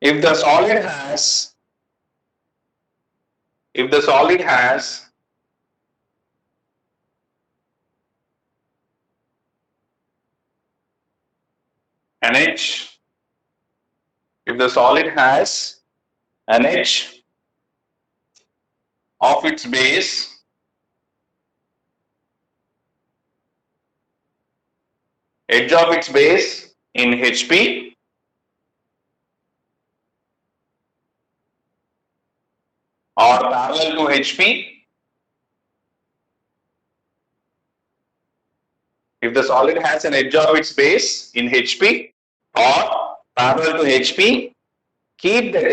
If the solid has an edge, if the solid has an edge of its base in HP or parallel to HP, if the solid has an edge of its base in HP or parallel to HP, keep that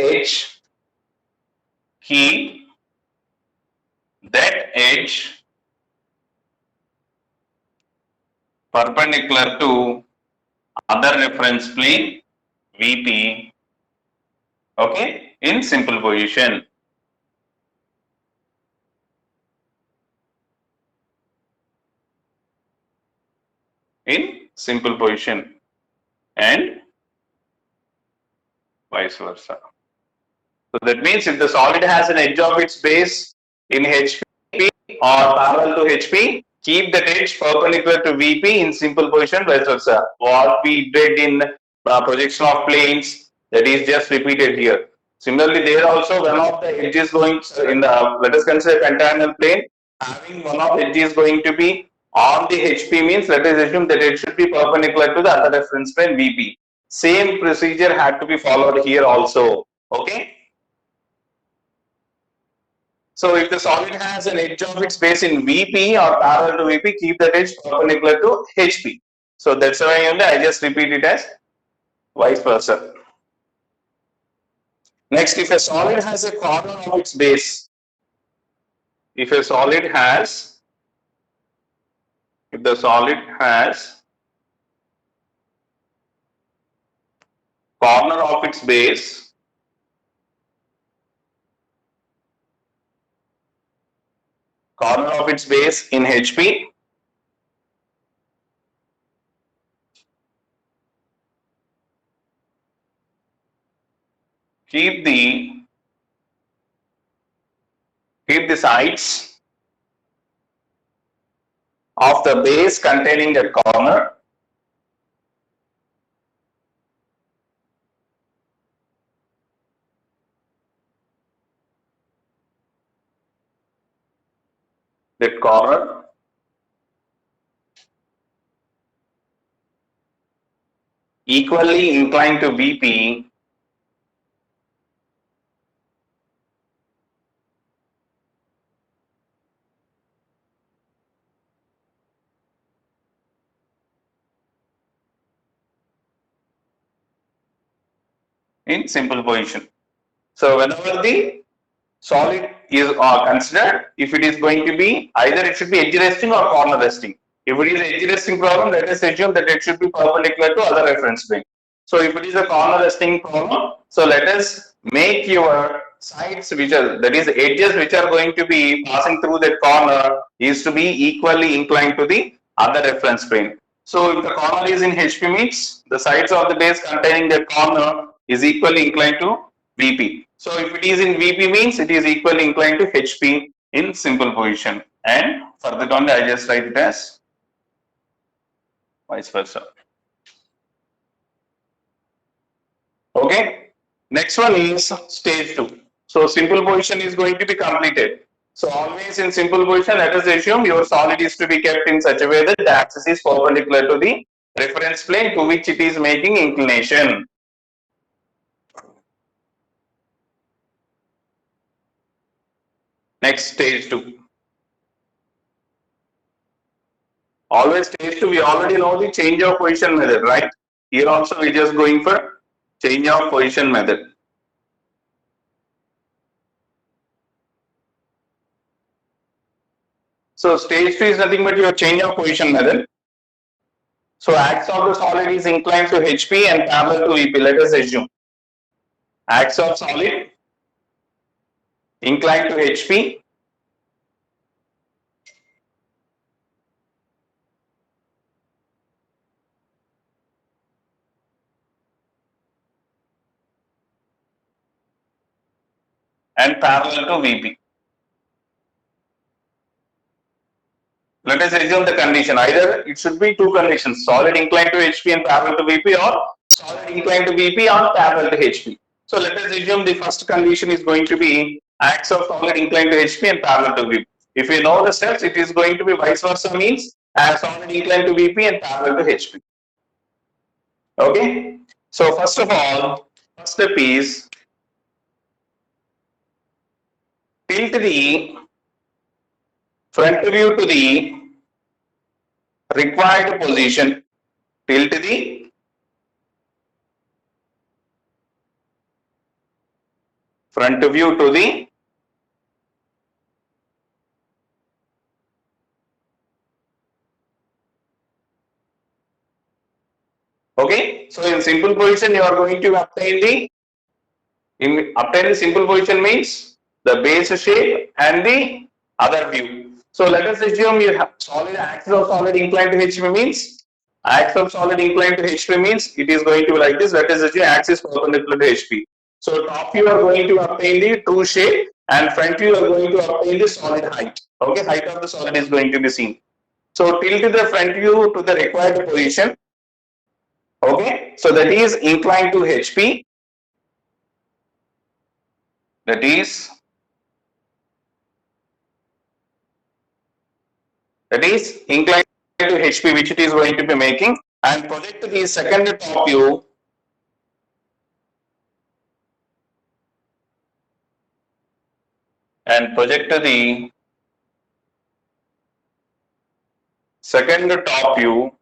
edge perpendicular to other reference plane VP, okay, in simple position. And vice versa. So that means if the solid has an edge of its base in HP or parallel to HP, keep that edge perpendicular to VP in simple position, vice versa. What we did in projection of planes, that is just repeated here. Similarly, there also one of the edges going in the, let us consider pentagonal plane, having one of the edges going to be on the HP means let us assume that it should be perpendicular to the other reference plane VP. Same procedure had to be followed here also. Okay. So if the solid has an edge of its base in VP or parallel to VP, keep that edge perpendicular to HP. So that's why only I just repeat it as vice versa. Next, if a solid has a corner of its base, if the solid has corner of its base in HP, keep the sides of the base containing that corner equally inclined to VP in simple position. So whenever the solid is considered, if it is going to be either it should be edge resting or corner resting. If it is edge resting problem, let us assume that it should be perpendicular to other reference plane. So if it is a corner resting problem, so let us make your sides which are, that is edges which are going to be passing through that corner is to be equally inclined to the other reference plane. So if the corner is in HP means the sides of the base containing that corner is equally inclined to VP. So if it is in VP means it is equally inclined to HP in simple position. And further down I just write it as vice versa. Okay. Next one is stage 2. So simple position is going to be completed. So always in simple position, let us assume your solid is to be kept in such a way that the axis is perpendicular to the reference plane to which it is making inclination. Next, stage 2. Always stage 2, we already know the change of position method, right? Here also we just going for change of position method. So stage 2 is nothing but your change of position method. So axis of the solid is inclined to HP and parallel to VP. Let us assume axis of solid inclined to HP and parallel to VP. Let us assume the condition. Either it should be two conditions, solid inclined to HP and parallel to VP, or solid inclined to VP or parallel to HP. So let us assume the first condition is going to be axis of solid inclined to HP and parallel to VP. If we know the steps, it is going to be vice versa, means as solid inclined to VP and parallel to HP. Okay. So first of all, first step is tilt the front view to the required position. Tilt the front view to the okay. So in simple position, you are going to obtain the simple position means the base shape and the other view. So let us assume you have solid axis of solid inclined to HP means axis of solid inclined to HP means it is going to be like this. Let us assume axis perpendicular to HP. So top view are going to obtain the true shape and front view are going to obtain the solid height. Okay, height of the solid is going to be seen. So tilt the front view to the required position. Okay, so that is inclined to HP. That is inclined to HP, which it is going to be making, and project the second top view and project the second top view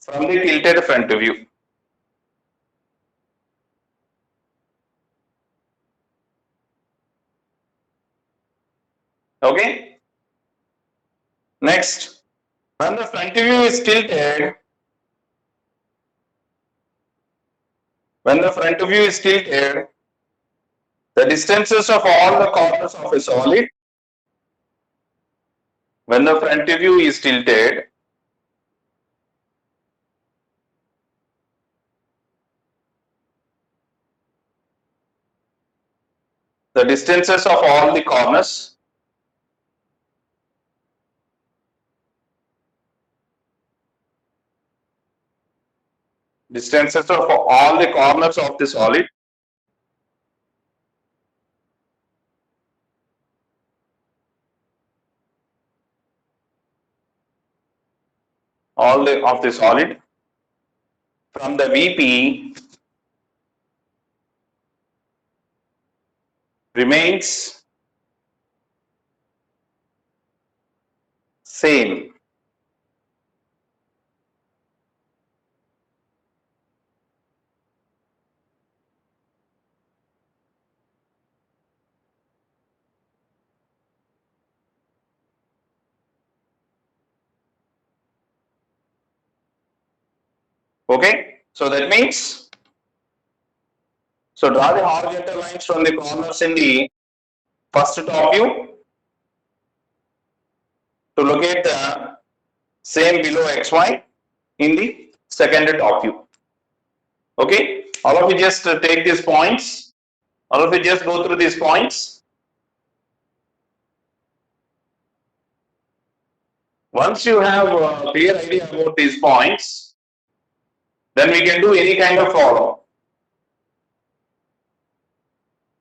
from the tilted front view. Okay. Next, when the front view is tilted, the distances of all the corners of a solid, when the front view is tilted, the distances of all the corners of the solid from the VP remains same. Okay, so that means, so draw the horizontal lines from the corners in the first top view to locate the same below XY in the second top view. Okay, all of you just take these points, all of you just go through these points. Once you have a clear idea about these points, then we can do any kind of problem.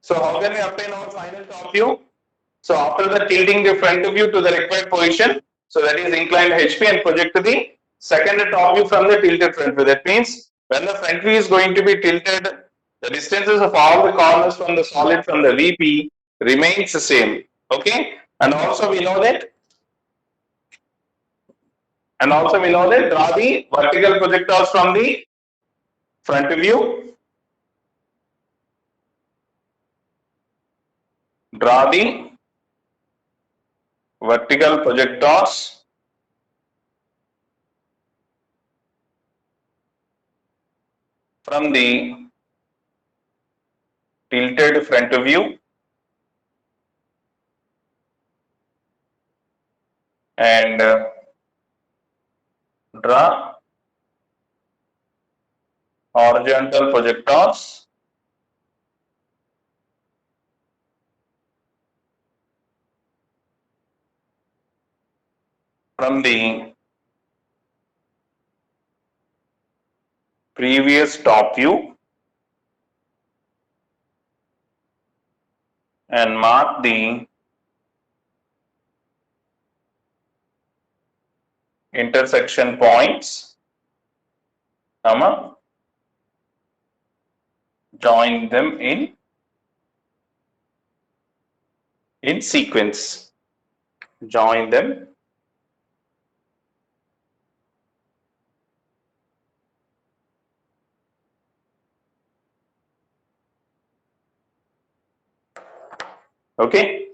So how can we obtain our final top view? So after the tilting the front view to the required position, so that is inclined HP, and project the second top view from the tilted front view. That means when the front view is going to be tilted, the distances of all the corners from the solid from the VP remains the same. Okay, and also we know that draw the vertical projectiles from the front view. Draw the vertical projectors from the tilted front view and draw horizontal projectors from the previous top view and mark the intersection points, comma, join them in sequence. Join them okay.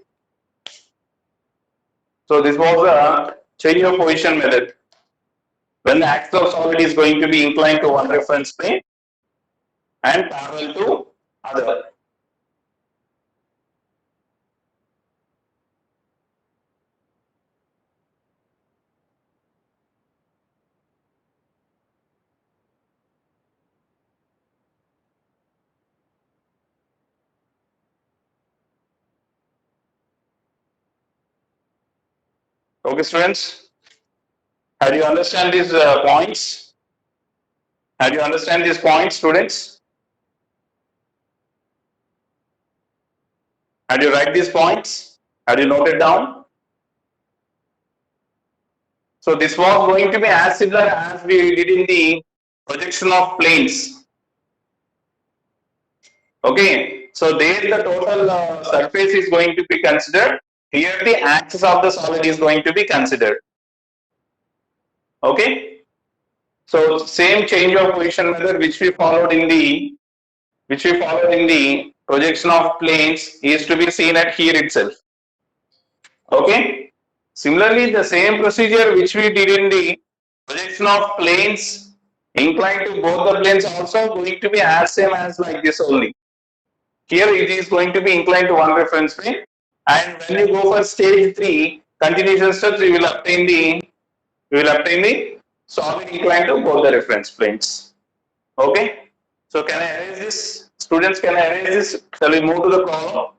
So this was a change of position method. When the axis of solid is going to be inclined to one reference plane and parallel to other. Okay, students, how do you understand these points? How do you understand these points, students? How do you write these points? How do you note it down? So this was going to be as similar as we did in the projection of planes. Okay, so there the total surface is going to be considered. Here the axis of the solid is going to be considered. Okay, so same change of position method which we followed in the projection of planes is to be seen at here itself. Okay, similarly the same procedure which we did in the projection of planes inclined to both the planes also going to be as same as like this only. Here it is going to be inclined to one reference plane, and when you go for stage 3 continuation steps, we will obtain the solid inclined to both the reference planes. Okay, so can I erase this? Students, can I erase this? Shall we move to the problem?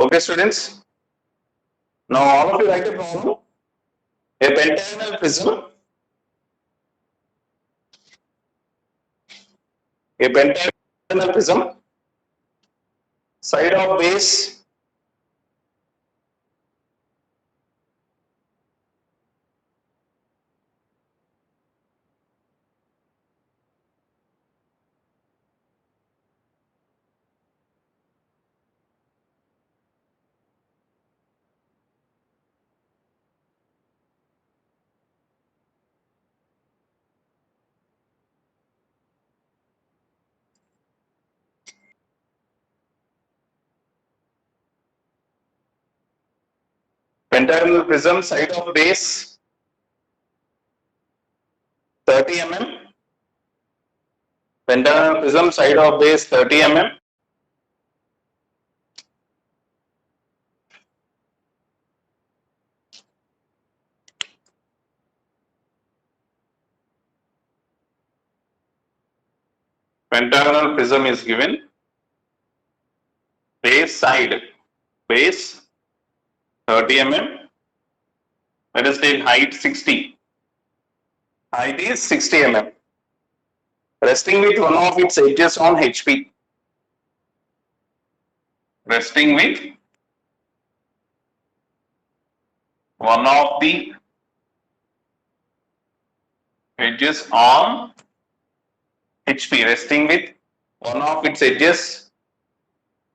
Okay, students. Now all of you write a problem. A pentagonal prism. A pentagonal prism. Side of base. Pentagonal prism, side of base 30 mm. Pentagonal prism, side of base 30 mm. Pentagonal prism is given. Base side, base 30 mm. Let us take height 60. Height is 60 mm. Resting with one of its edges on HP. Resting with one of the edges on HP. Resting with one of its edges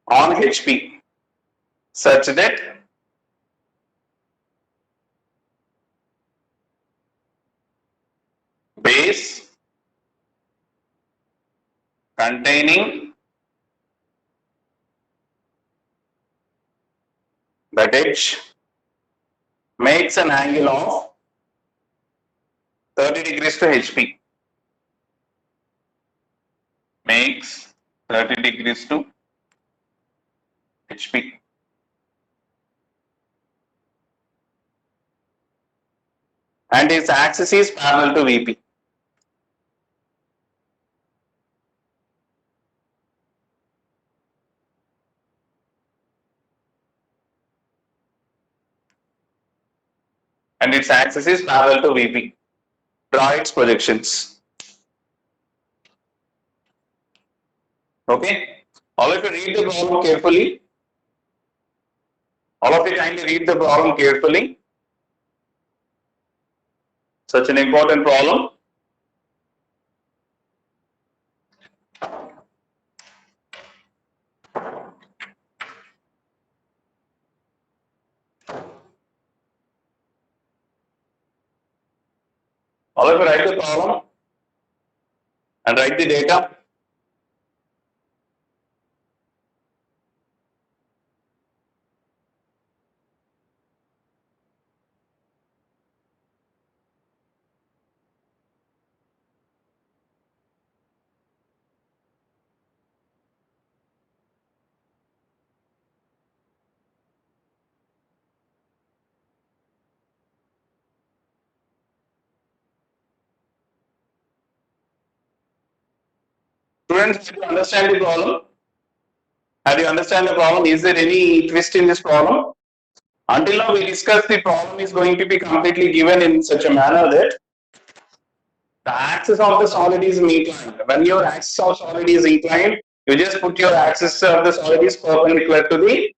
on HP. Such that base containing that edge makes an angle of 30 degrees to HP. Makes 30 degrees to HP. And its axis is parallel to VP. And its axis is parallel to VP. Draw its projections. Okay. All of you read the problem carefully. All of you kindly read the problem carefully. Such an important problem. All of you write the problem and write the data. Students, have you understand the problem? Have you understand the problem? Is there any twist in this problem? Until now, we discussed the problem is going to be completely given in such a manner that the axis of the solid is inclined. When your axis of solid is inclined, you just put your axis of the solid is perpendicular to the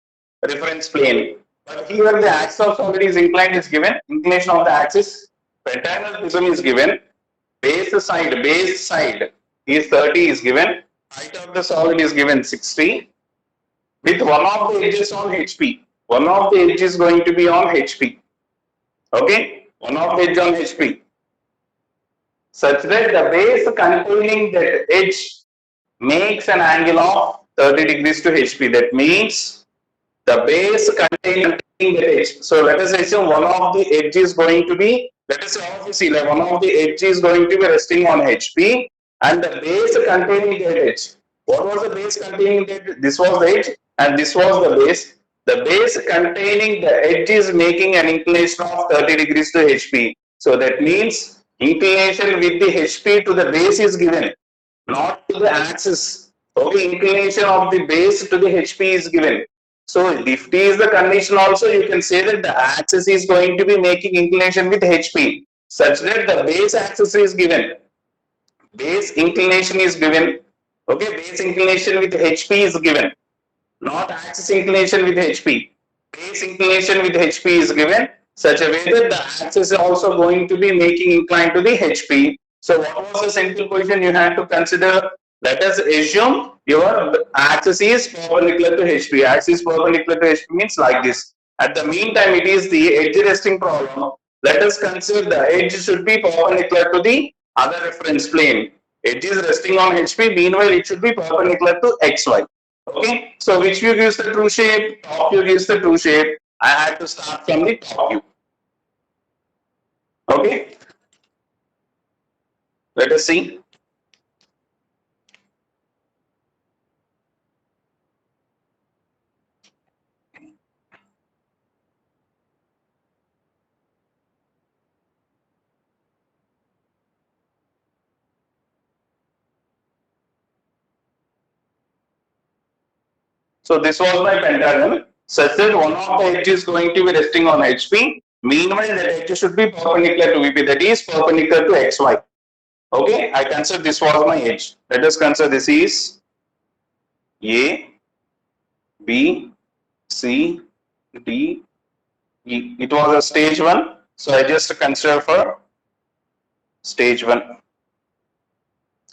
reference plane. But here the axis of solid is inclined is given, inclination of the axis, pentagonal prism is given, base side is 30 is given, height of the solid is given 60, with one of the edges on HP. One of the edges is going to be on HP. Okay? One of the edge on HP. Such that the base containing that edge makes an angle of 30 degrees to HP. That means the base containing that edge. So let us assume one of the edge is going to be, let us say all of you see, like one of the edge is going to be resting on HP and the base containing that edge. What was the base containing that? This was the edge and this was the base. The base containing the edge is making an inclination of 30 degrees to HP. So that means inclination with the HP to the base is given, not to the axis. Okay, inclination of the base to the HP is given. So if T is the condition also, you can say that the axis is going to be making inclination with HP such that the base axis is given. Base inclination is given. Okay, base inclination with HP is given. Not axis inclination with HP. Base inclination with HP is given such a way that the axis is also going to be making incline to the HP. So what was the central position you had to consider? Let us assume your axis is perpendicular to HP. Axis perpendicular to HP means like this. At the meantime, it is the edge resting problem. Let us consider the edge should be perpendicular to the other reference plane. Edge is resting on HP. Meanwhile, it should be perpendicular to XY. Okay, so which view gives the true shape? Top view gives the true shape. I had to start from the top view. Okay, let us see. So this was my pentagon. Such that one of the edge is going to be resting on HP. Meanwhile, that edge should be perpendicular to VP. That is perpendicular to XY. Okay, I consider this was my edge. Let us consider this is A, B, C, D, E. It was a stage 1. So I just consider for stage 1,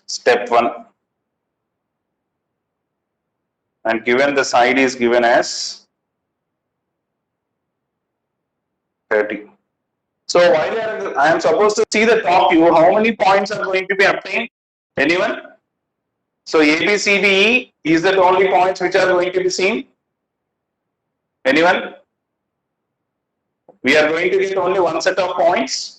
step 1. And given the side is given as 30. So while I am supposed to see the top view, how many points are going to be obtained? Anyone? So A, B, C, D, E, is that only points which are going to be seen? Anyone? We are going to get only one set of points.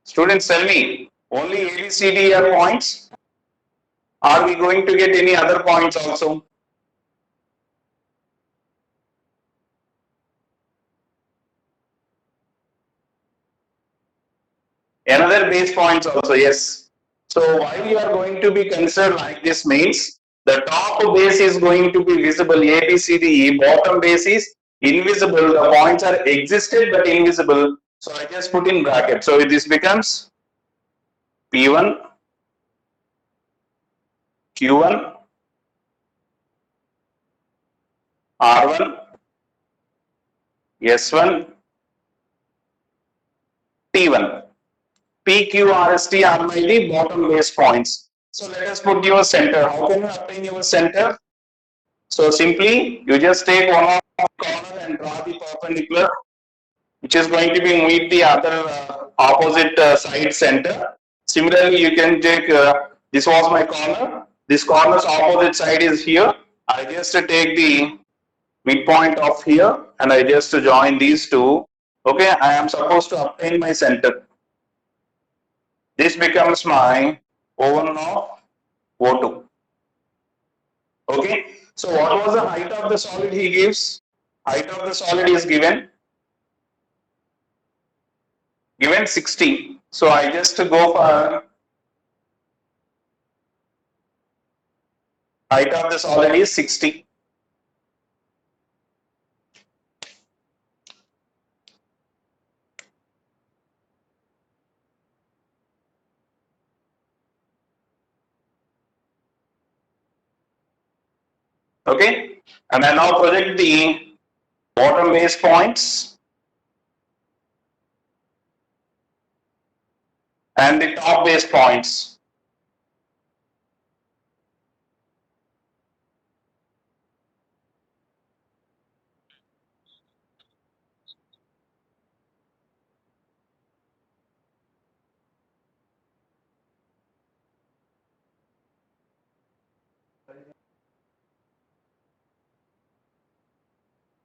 Students, tell me, only A, B, C, D are points? Are we going to get any other points also? Another base points also, yes. So while you are going to be considered like this means, the top base is going to be visible, A, B, C, D, E, bottom base is invisible, the points are existed but invisible. So I just put in bracket. So this becomes P1, Q1, R1, S1, T1. P, Q, R, S, T are my the bottom base points. So let us put your center. How can you obtain your center? So simply you just take one of the corner and draw the perpendicular, which is going to be meet the other opposite side center. Similarly, you can take this was my corner. This corner's opposite side is here. I just take the midpoint of here and I just join these two. Okay, I am supposed to obtain my center. This becomes my O1 of O2. Okay, so what was the height of the solid he gives? Height of the solid is given 60. So I just go for height of the solid is 60. Okay, and I now project the bottom base points and the top base points.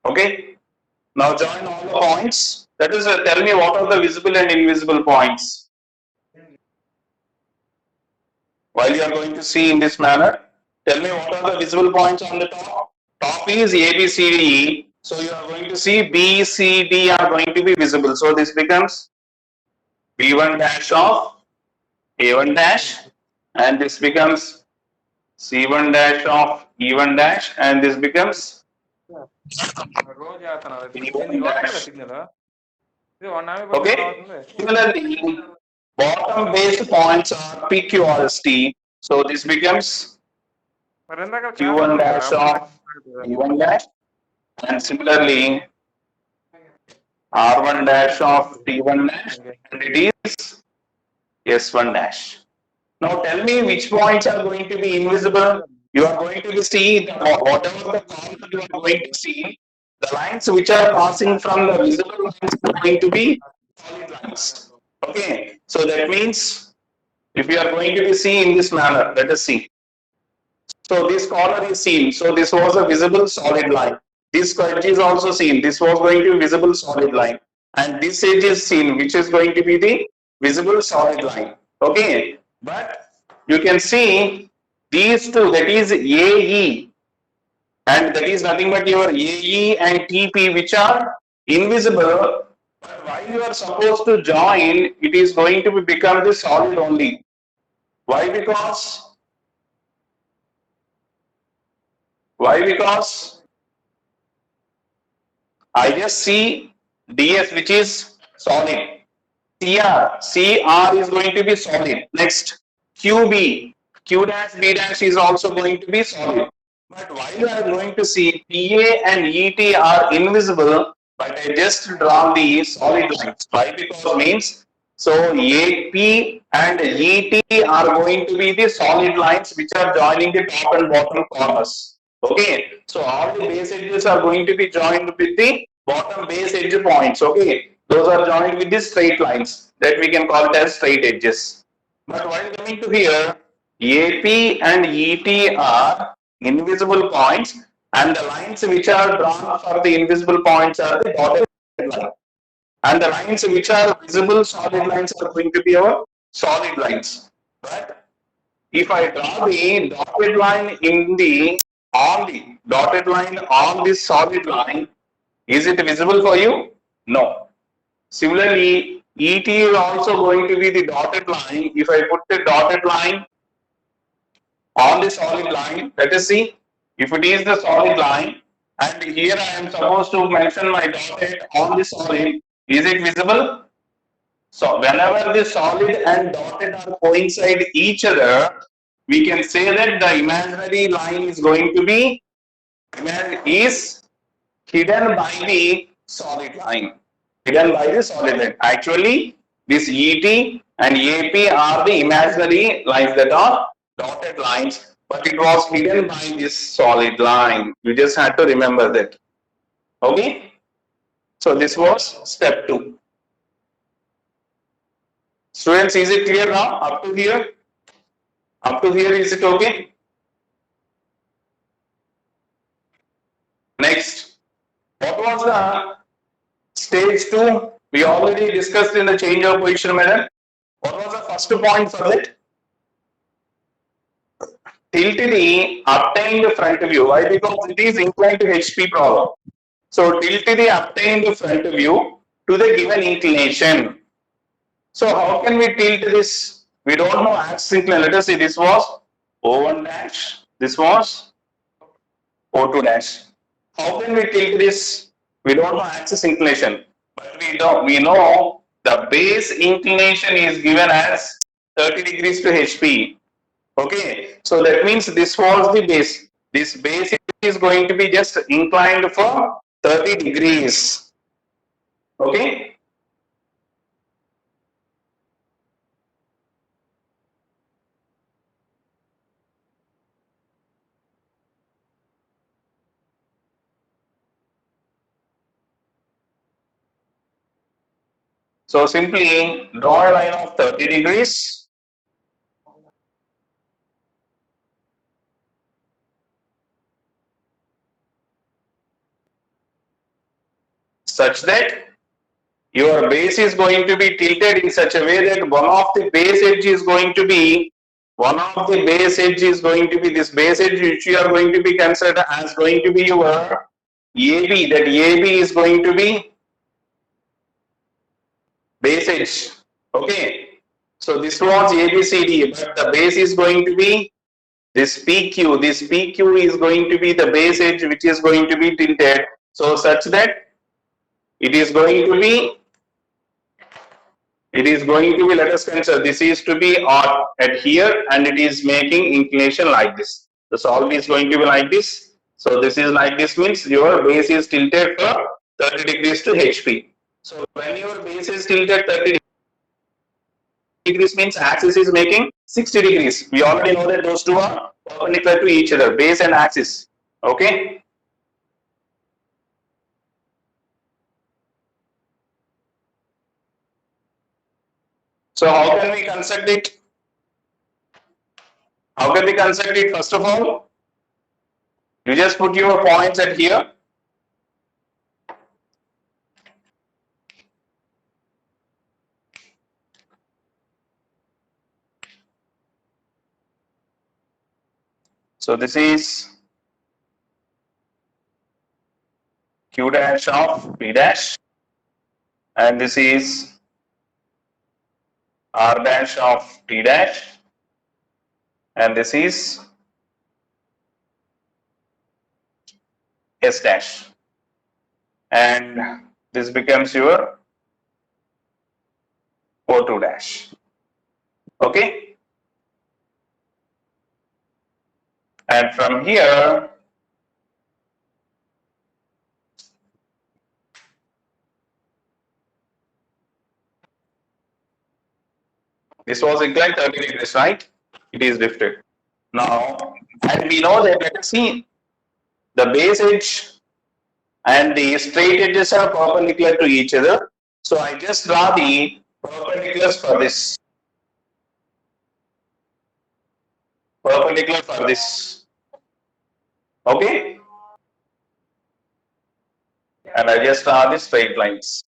Okay, now join all the points. That is, tell me what are the visible and invisible points. While you are going to see in this manner, tell me what are the visible points on the top. Top is A, B, C, D, E. So you are going to see B, C, D are going to be visible. So this becomes B1 dash of A1 dash, and this becomes C1 dash of E1 dash, and this becomes B1 dash. Okay. Similarly, bottom based points are PQRST. So this becomes Q1 dash of E1 dash, and similarly R1 dash of T1 dash, and it is S1 dash. Now tell me which points are going to be invisible. You are going to see whatever the corner you are going to see, the lines which are passing from the visible lines are going to be solid lines. Okay, so that means if you are going to be seen in this manner, let us see. So this corner is seen. So this was a visible solid line. This edge is also seen. This was going to be visible solid line. And this edge is seen, which is going to be the visible solid line. Okay. But you can see these two, that is AE, and that is nothing but your AE and TP, which are invisible. But while you are supposed to join, it is going to become the solid only. Why? Because I just see DS, which is solid. CR is going to be solid. Next, QB, Q dash B dash is also going to be solid. But while you are going to see PA and ET are invisible, but I just draw the solid lines. Why? Because means so AP and ET are going to be the solid lines which are joining the top and bottom corners. Okay, so all the base edges are going to be joined with the bottom base edge points. Okay, those are joined with the straight lines that we can call it as straight edges. But while coming to here, AP and ET are invisible points, and the lines which are drawn for the invisible points are the dotted line. And the lines which are visible solid lines are going to be our solid lines. But if I draw the dotted line on this solid line, is it visible for you? No. Similarly, ET is also going to be the dotted line. If I put the dotted line on the solid line, let us see if it is the solid line, and here I am supposed to mention my dotted on the solid. Is it visible? So whenever the solid and dotted are coincide each other, we can say that the imaginary line is going to be hidden by the solid line. Actually, this ET and AP are the imaginary lines that are dotted lines, but it was hidden by this solid line. You just had to remember that. Okay. So this was step 2. Students, is it clear now? Up to here? Up to here, is it okay? Next, what was the stage 2? We already discussed in the change of position method. What was the first point for that? Tilt the obtained front view. Why? Because it is inclined to HP problem. So tilt the obtained front view to the given inclination. So how can we tilt this? We don't know axis inclination. Let us see. This was O1 dash. This was O2 dash. How can we tilt this? We don't know axis inclination, but we know the base inclination is given as 30 degrees to HP. Okay, so that means this was the base. This base is going to be just inclined for 30 degrees. Okay. So simply draw a line of 30 degrees. Such that your base is going to be tilted in such a way that one of the base edge is going to be this base edge which you are going to be considered as going to be your AB. That AB is going to be base edge. Okay. So this was ABCD, but the base is going to be this PQ. This PQ is going to be the base edge which is going to be tilted. So such that it is going to be, let us consider this is to be at here and it is making inclination like this. The solid is going to be like this. So this is like this means your base is tilted for 30 degrees to HP. So when your base is tilted 30 degrees means axis is making 60 degrees. We already know that those two are perpendicular to each other, base and axis. Okay. So how can we construct it? How can we construct it? First of all, you just put your points at here. So this is Q dash of P dash, and this is R dash of T dash, and this is S dash, and this becomes your O2 dash. Okay, and from here this was inclined 30 degrees, right? It is lifted. Now, and we know that, let us see, the base edge and the straight edges are perpendicular to each other. So I just draw the perpendiculars for this. Perpendicular for this. Okay? And I just draw the straight lines.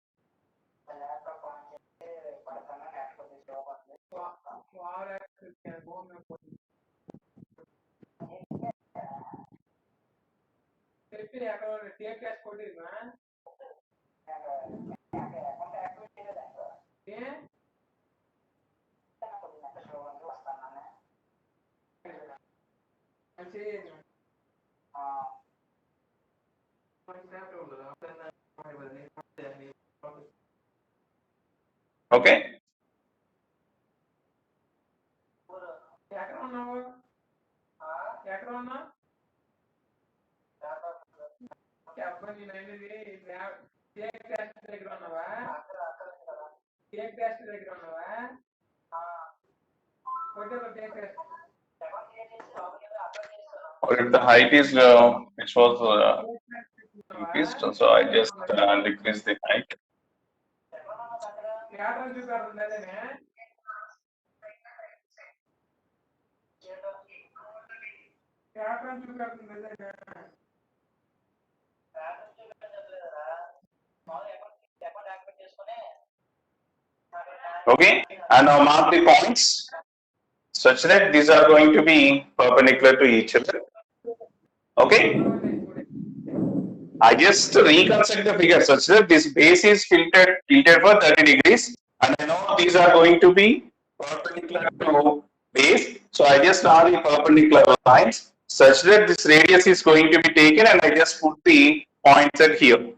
Okay? Or if the height is which was increased, so I just decrease the height. Okay, and now mark the points such that these are going to be perpendicular to each other. Okay, I just reconstruct the figure such that this base is tilted for 30 degrees, and I know these are going to be perpendicular to base. So I just draw the perpendicular lines such that this radius is going to be taken, and I just put the points at here.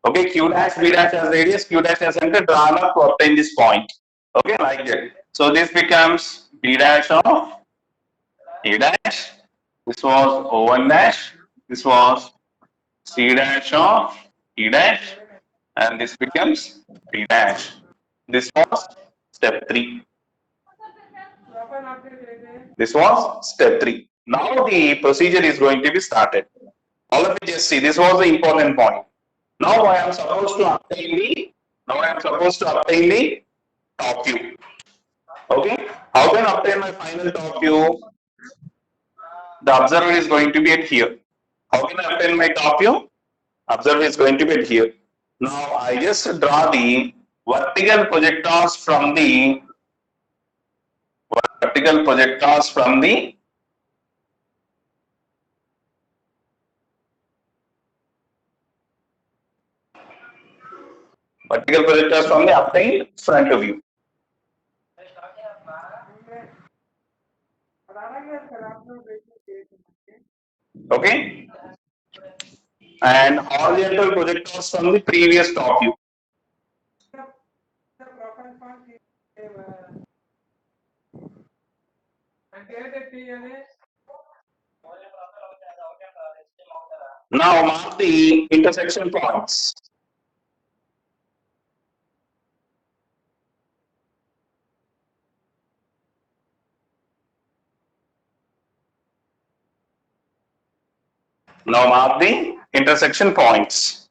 Okay, Q dash, B dash as radius, Q dash as center, drawn up to obtain this point. Okay, like that. So this becomes B dash of A dash. This was O1 dash. This was C dash of E dash, and this becomes B dash. This was step 3. This was step 3. Now the procedure is going to be started. All of you just see, this was the important point. Now I am supposed to obtain the top view. Okay, how can I obtain my final top view? The observer is going to be at here. How can I obtain my top view? Observer is going to be at here. Now I just draw the vertical projectiles from the vertical projectiles from the obtained front view. Okay, and horizontal projectors from the previous top view. Now mark the intersection points. Now mark the intersection points.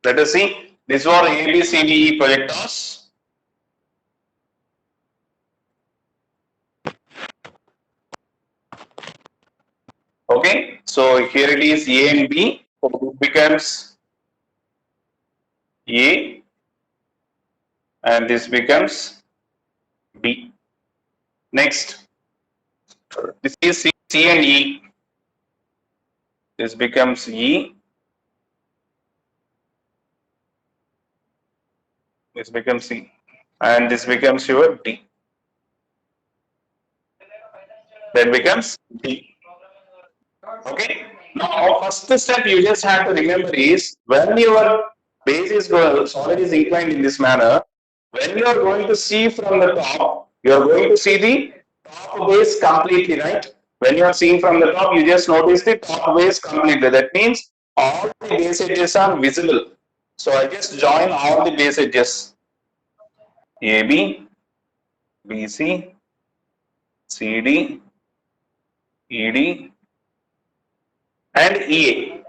Let us see. These were A, B, C, D, E projectors. Okay, so here it is A and B. So it becomes A and this becomes B. Next, this is C and E. This becomes E. This becomes C. And this becomes your D. That becomes D. Okay. Now, first step you just have to remember is when your base is solid is inclined in this manner, when you are going to see from the top, you are going to see the top base completely, right? When you are seeing from the top, you just notice the top base completely. That means all the base edges are visible. So I just join all the base edges. AB, BC, CD, ED, and EA.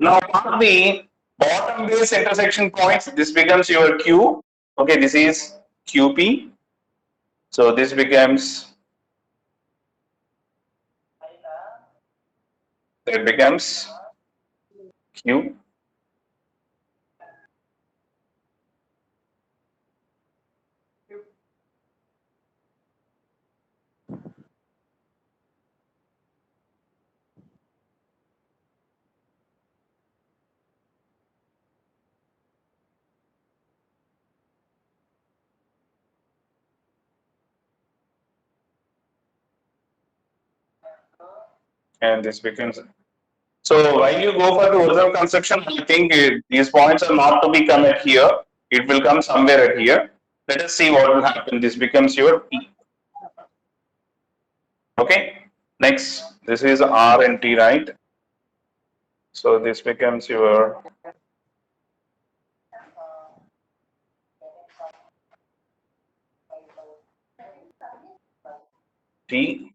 Now mark the bottom base intersection points. This becomes your Q. Okay, this is QP. So this becomes, that becomes Q. And this becomes. So while you go for the original construction, I think these points are not to be come at here. It will come somewhere at here. Let us see what will happen. This becomes your P. Okay. Next, this is R and T, right? So this becomes your T.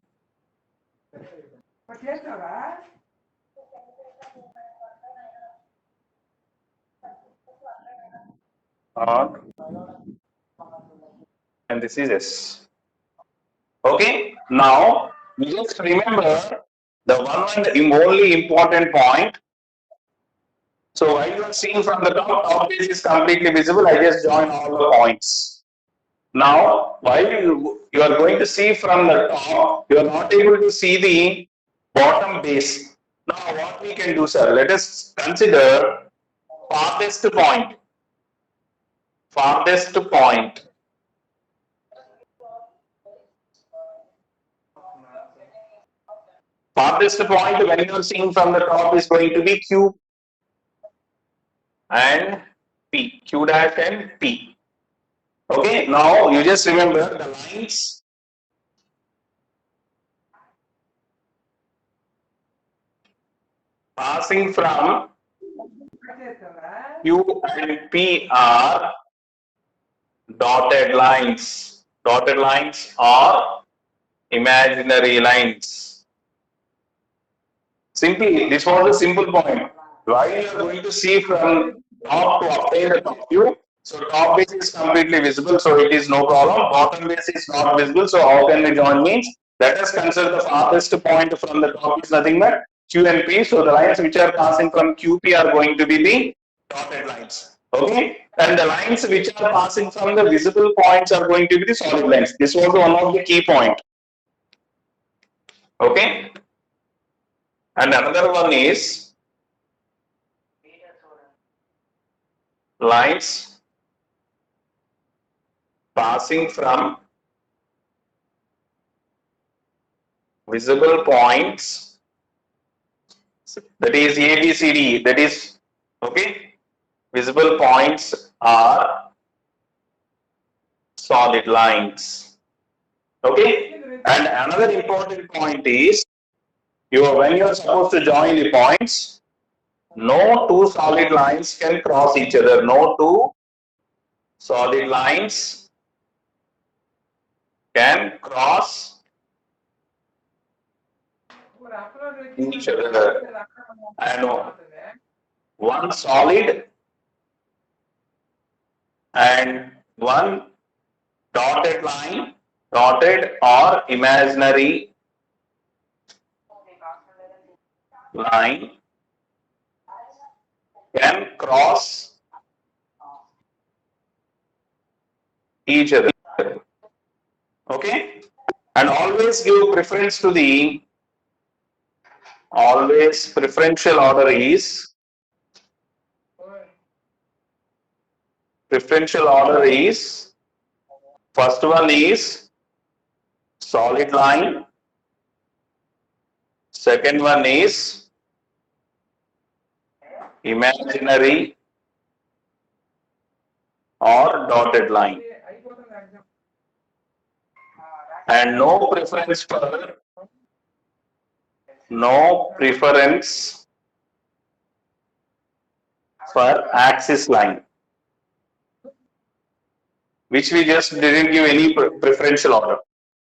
R, and this is S. Okay, now just remember the one and the only important point. So while you are seeing from the top base is completely visible, I just join all the points. Now, while you are going to see from the top, you are not able to see the bottom base. Now, what we can do, sir? Let us consider farthest point. Farthest point. Farthest point when you are seeing from the top is going to be Q and P. Q dash and P. Okay, now you just remember the lines passing from Q and P are dotted lines. Dotted lines are imaginary lines. Simply, this was a simple point. Why you are going to see from top to obtain the top view? So top base is completely visible, so it is no problem. Bottom base is not visible, so how can we join means? Let us consider the farthest point from the top is nothing but Q and P. So the lines which are passing from QP are going to be the dotted lines. Okay, and the lines which are passing from the visible points are going to be the solid lines. This was one of the key point. Okay, and another one is lines passing from visible points, that is A, B, C, D, that is, okay, visible points are solid lines. Okay, and another important point is when you are supposed to join the points, no two solid lines can cross each other. No two solid lines can cross each other, and one solid and one dotted line, dotted or imaginary line can cross each other. Okay, and always give preference to the, always preferential order is, first one is solid line, second one is imaginary or dotted line, and no preference for axis line, which we just didn't give any preferential order.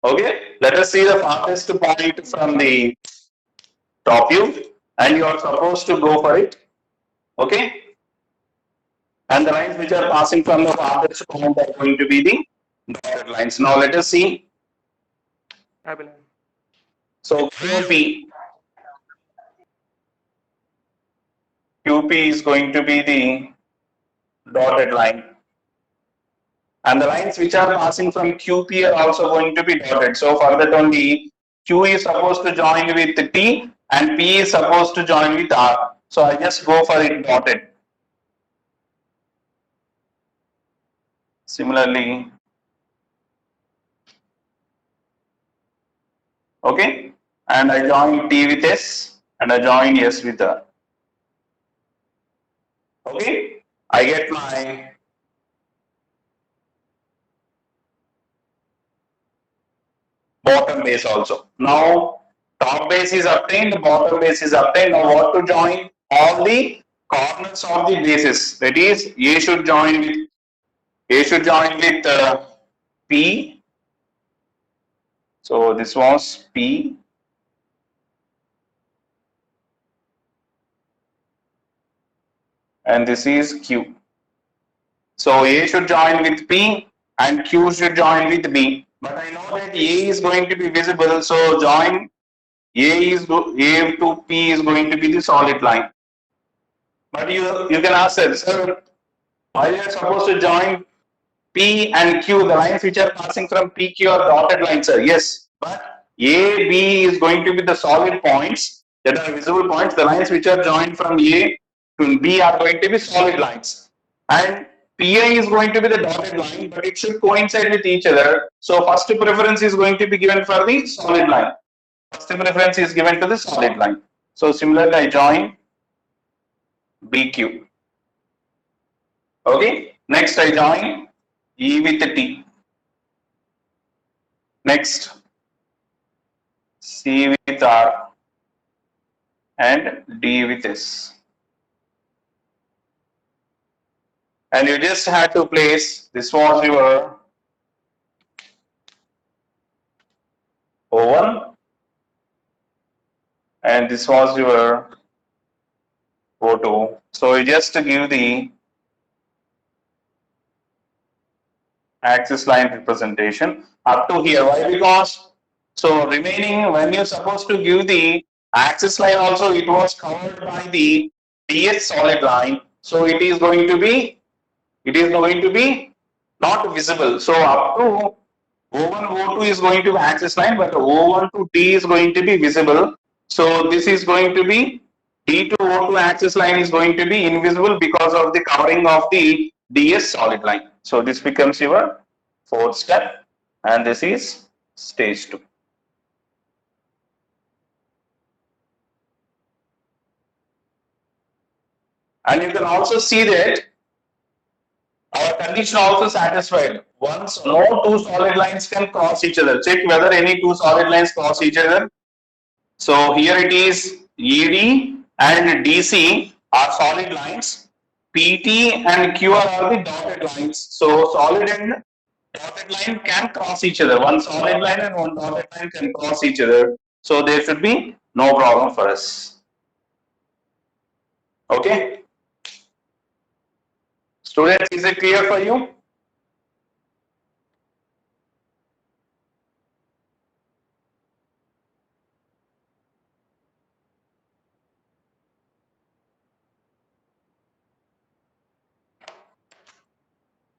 Okay, let us see the farthest point from the top view, and you are supposed to go for it. Okay, and the lines which are passing from the farthest point are going to be the dotted lines. Now let us see. So QP is going to be the dotted line, and the lines which are passing from QP are also going to be dotted. So for that only, Q is supposed to join with T and P is supposed to join with R. So I just go for it dotted. Similarly, okay, and I join T with S and I join S with R. Okay, I get my bottom base also. Now top base is obtained, bottom base is obtained. Now what to join? All the corners of the bases. That is, A should join with P. So this was P. And this is Q. So A should join with P and Q should join with B. But I know that A is going to be visible, so join A to P is going to be the solid line. But you can ask, sir, why you are supposed to join P and Q, the lines which are passing from PQ are dotted lines, sir. Yes, but A, B is going to be the solid points that are visible points. The lines which are joined from A to B are going to be solid lines. And PA is going to be the dotted line, but it should coincide with each other. So first preference is going to be given for the solid line. First preference is given to the solid line. So similarly, I join BQ. Okay. Next, I join E with T. Next, C with R and D with S. And you just had to place, this was your O1 and this was your O2. So you just give the axis line representation up to here. Why? Because so remaining, when you're supposed to give the axis line also, it was covered by the DS solid line. So it is going to be not visible. So up to O1, O2 is going to be axis line, but O1 to D is going to be visible. So this is going to be D to O2 axis line is going to be invisible because of the covering of the DS solid line. So this becomes your fourth step, and this is stage 2. And you can also see that our condition also satisfied. Once no two solid lines can cross each other. Check whether any two solid lines cross each other. So here it is ED and DC are solid lines. PT and QR are the dotted lines. So solid and dotted line can cross each other. One solid line and one dotted line can cross each other. So there should be no problem for us. Okay. Students, is it clear for you?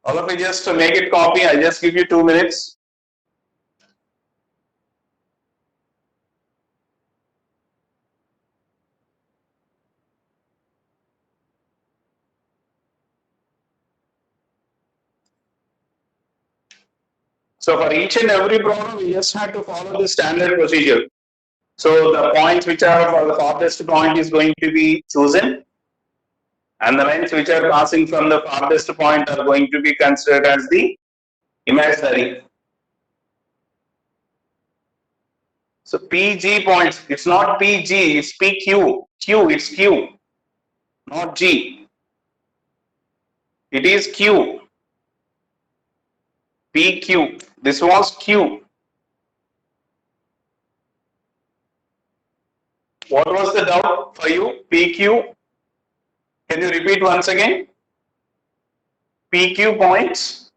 All of you just to make it copy, I just give you 2 minutes. So for each and every problem, we just have to follow the standard procedure. So the points which are for the farthest point is going to be chosen, and the lines which are passing from the farthest point are going to be considered as the imaginary. So PG points, it's not PG, it's PQ. Q, it's Q, not G. It is Q. PQ. This was Q. What was the doubt for you? PQ. Can you repeat once again? PQ points.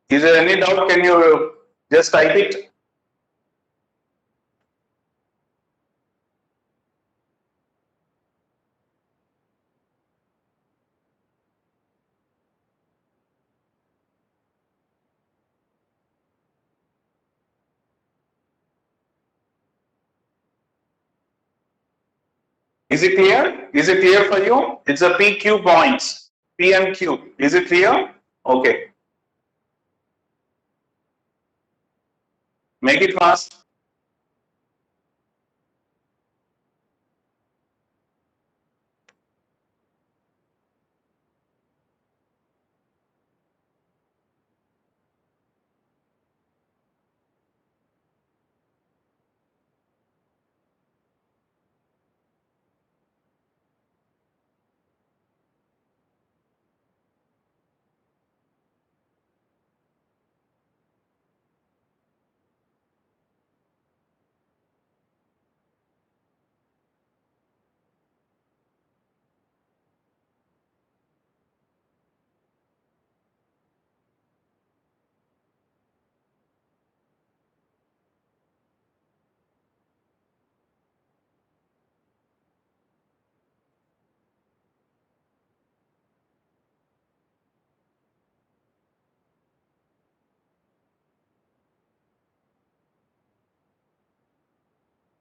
Is there any doubt? Can you just type it? Is it clear? Is it clear for you? It's a PQ points. P and Q. Is it clear? Okay. Make it fast.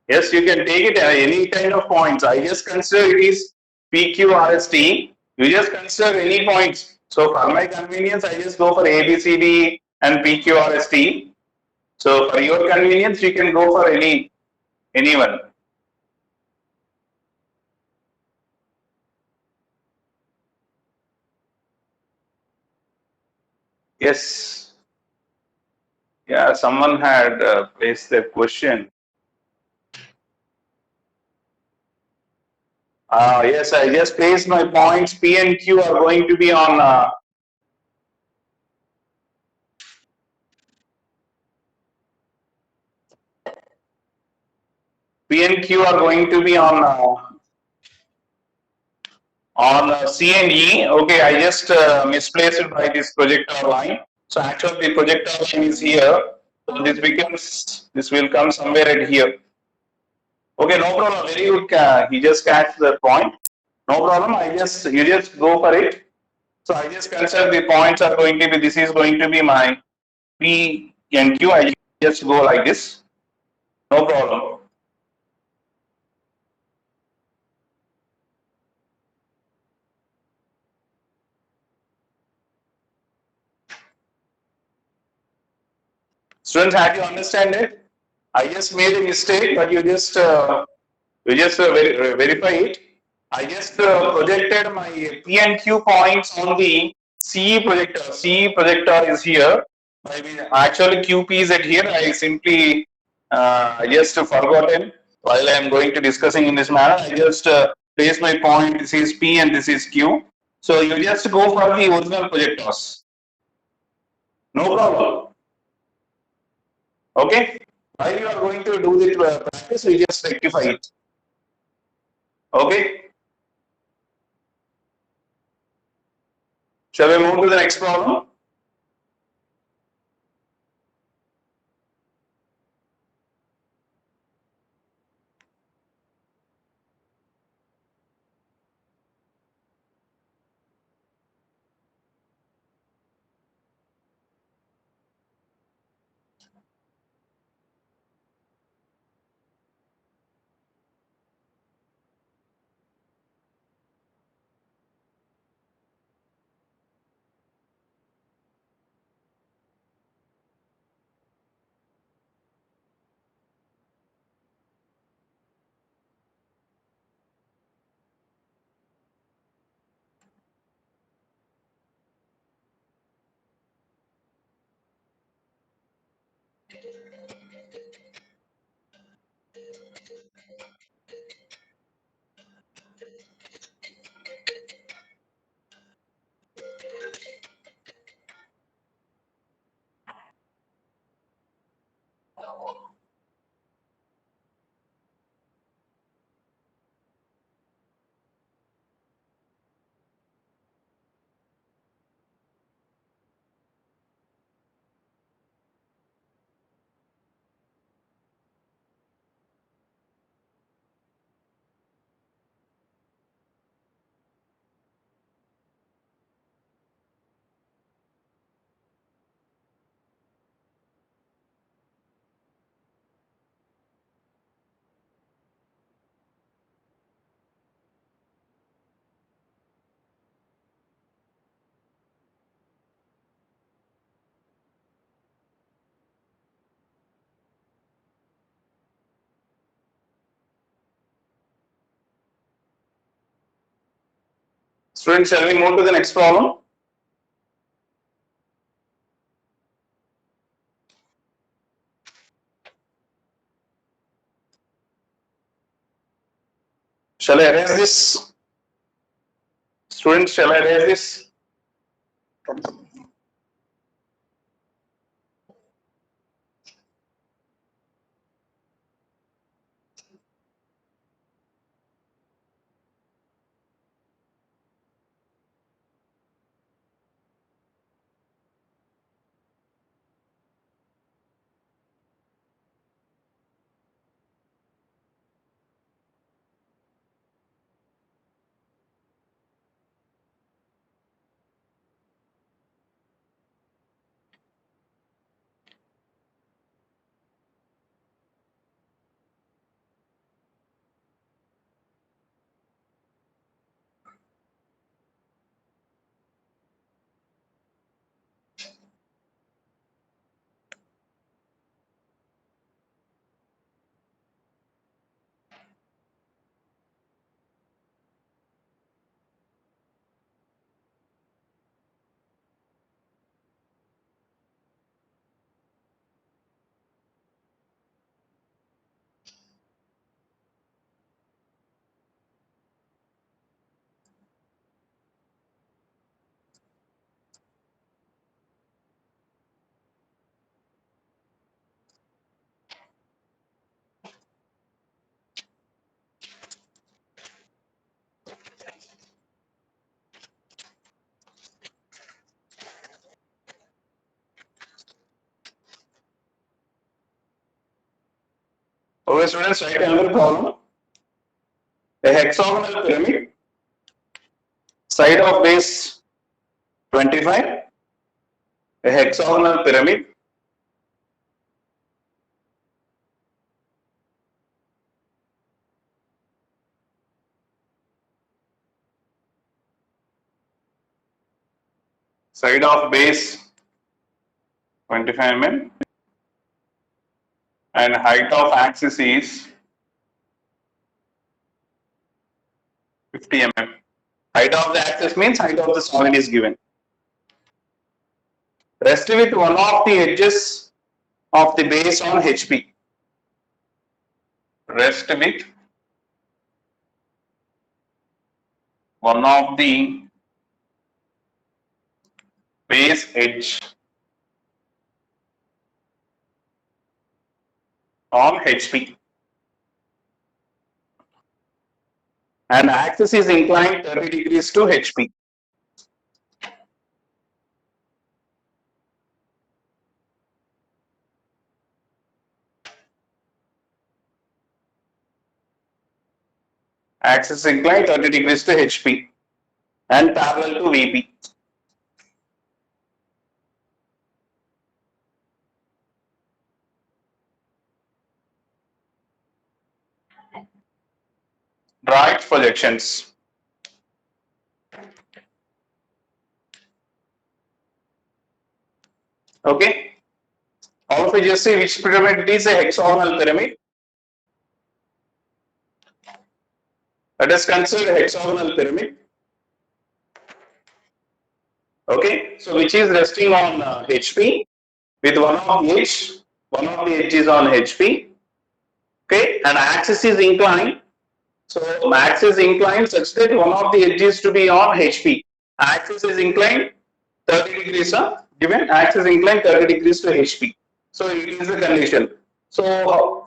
Yes, you can take it any kind of points. I just consider it is PQRST. You just consider any points. So for my convenience, I just go for ABCD and PQRST. So for your convenience, you can go for anyone. Yes. Yeah, someone had placed their question. Yes, I just placed my points. P and Q are going to be on. P and Q are going to be on C and E. Okay, I just misplaced it by this projectile line. So actually, the projectile line is here. So this will come somewhere at here. Okay, no problem. Very good. He just catch the point. No problem. You just go for it. So I just consider the points are going to be. This is going to be my P and Q. I just go like this. No problem. Students, have you understand it? I just made a mistake, but you just verify it. I just projected my P and Q points on the CE projector. CE projector is here. I mean, actually QP is at here. I simply just forgotten while I am going to discussing in this manner. I just place my point. This is P and this is Q. So you just go for the original projectors. No problem. Okay. While you are going to do the practice, we just rectify it. Okay. Shall we move to the next problem? Students, shall we move to the next problem? Shall I erase this? Students, shall I erase this? Okay, students, write another problem. A hexagonal pyramid, side of base 25. A hexagonal pyramid, side of base 25 mm and height of axis is 50 mm. Height of the axis means height of the solid is given. Rest with one of the edges of the base on HP. Rest with one of the base edge on HP. And axis is inclined 30 degrees to HP. Axis inclined 30 degrees to HP and parallel to VP. Draw its projections. Okay. All of you just see which pyramid it is, a hexagonal pyramid. Let us consider hexagonal pyramid. Okay, so which is resting on HP with one of the edge is on HP. Okay, and axis is inclined. So axis is inclined such that one of the edges to be on HP. Axis is inclined 30 degrees, given axis inclined 30 degrees to HP. So it is the condition. So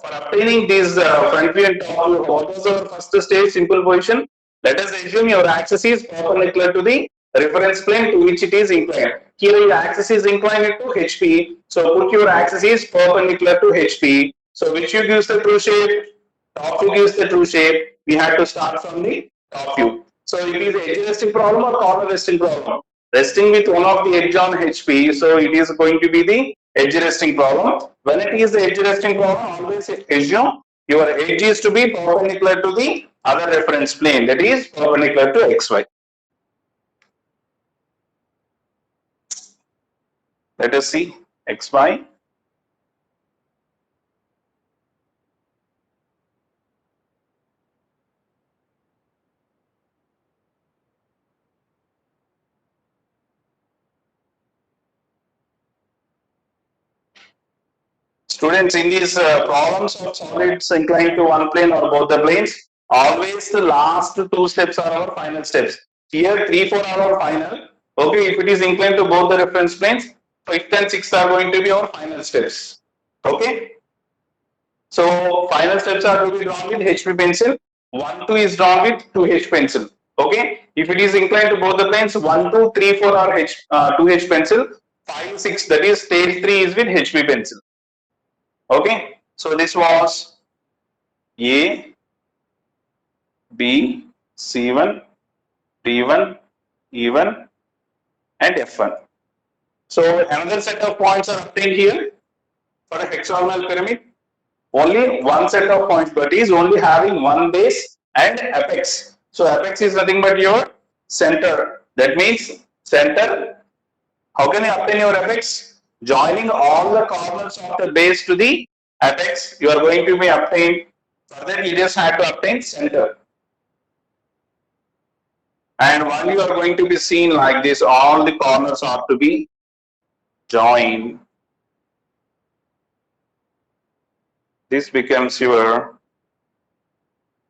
for obtaining this front view and top view, what was our first stage? Simple position. Let us assume your axis is perpendicular to the reference plane to which it is inclined. Here your axis is inclined to HP. So put your axis is perpendicular to HP. So which view gives the true shape? Top view gives the true shape. We have to start from the top view. So it is edge resting problem or corner resting problem? Resting with one of the edge on HP. So it is going to be the edge resting problem. When it is the edge resting problem, always assume your edge is to be perpendicular to the other reference plane, that is perpendicular to XY. Let us see XY. Students, in these problems of solids inclined to one plane or both the planes, always the last two steps are our final steps. Here 3, 4 are our final. Okay, if it is inclined to both the reference planes, 5th and 6th are going to be our final steps. Okay. So final steps are to be drawn with HP pencil. 1, 2 is drawn with 2H pencil. Okay. If it is inclined to both the planes, 1, 2, 3, 4 are 2H pencil. 5, 6, that is stage 3 is with HP pencil. Okay, so this was A, B, C1, D1, E1 and F1. So another set of points are obtained here for a hexagonal pyramid. Only one set of points, but is only having one base and apex. So apex is nothing but your center. That means center. How can you obtain your apex? Joining all the corners of the base to the apex, you are going to be obtained. For that, you just have to obtain center. And while you are going to be seen like this, all the corners are to be joined. This becomes your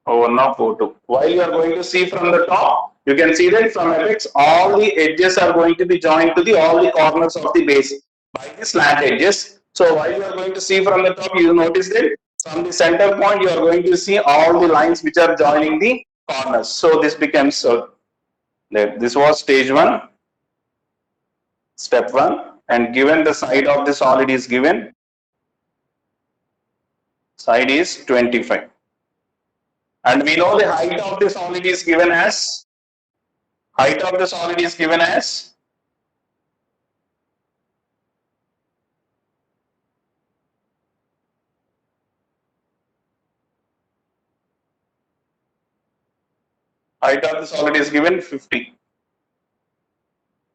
O1 of O2. While you are going to see from the top, you can see that from apex, all the edges are going to be joined to all the corners of the base by the slant edges. So while you are going to see from the top, you notice that from the center point, you are going to see all the lines which are joining the corners. So this becomes, this was stage 1, step 1, and given the side of the solid is given, side is 25. And we know the height of the solid is given as, height of the solid is given as height of the solid is given 50.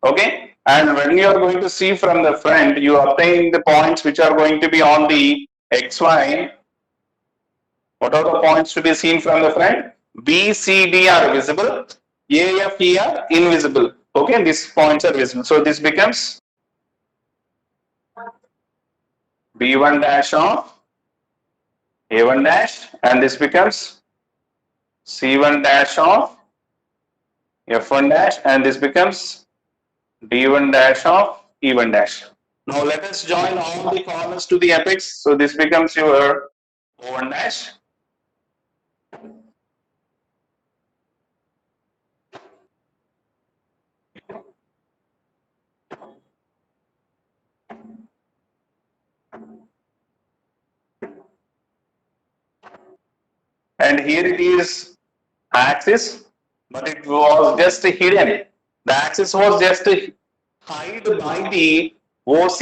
Okay, and when you are going to see from the front, you obtain the points which are going to be on the XY. What are the points to be seen from the front? B, C, D are visible. A, F, E are invisible. Okay, these points are visible. So this becomes B1 dash of A1 dash, and this becomes C1 dash of F1 dash, and this becomes D1 dash of E1 dash. Now let us join all the corners to the apex. So this becomes your O1 dash. And here it is axis, but it was just hidden. The axis was just hid by the OC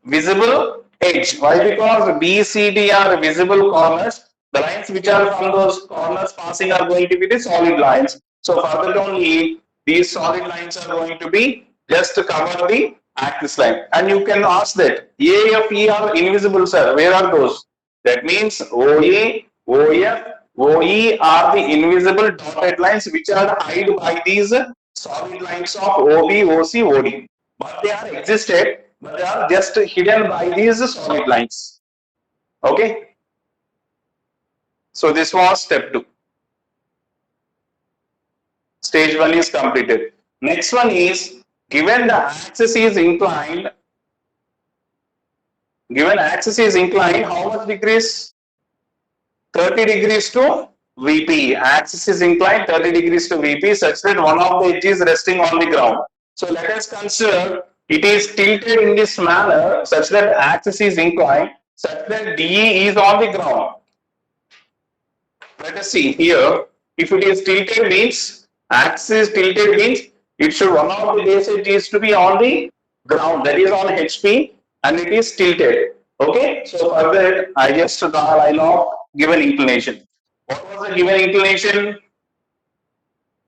visible edge. Why? Because B, C, D are visible corners. The lines which are from those corners passing are going to be the solid lines. So further only these solid lines are going to be just to cover the axis line. And you can ask that A, F, E are invisible, sir. Where are those? That means OA, OF, OE are the invisible dotted lines which are hid by these solid lines of OB, OC, OD. But they are existed, but they are just hidden by these solid lines. Okay. So this was step 2. Stage 1 is completed. Next one is, given the axis is inclined, how much degrees? 30 degrees to VP. Axis is inclined 30 degrees to VP such that one of the edge is resting on the ground. So let us consider it is tilted in this manner such that axis is inclined such that DE is on the ground. Let us see here. If it is tilted means axis tilted means it should one of the base edge is to be on the ground, that is on HP, and it is tilted. Okay, so for that I just draw a line of given inclination. What was the given inclination?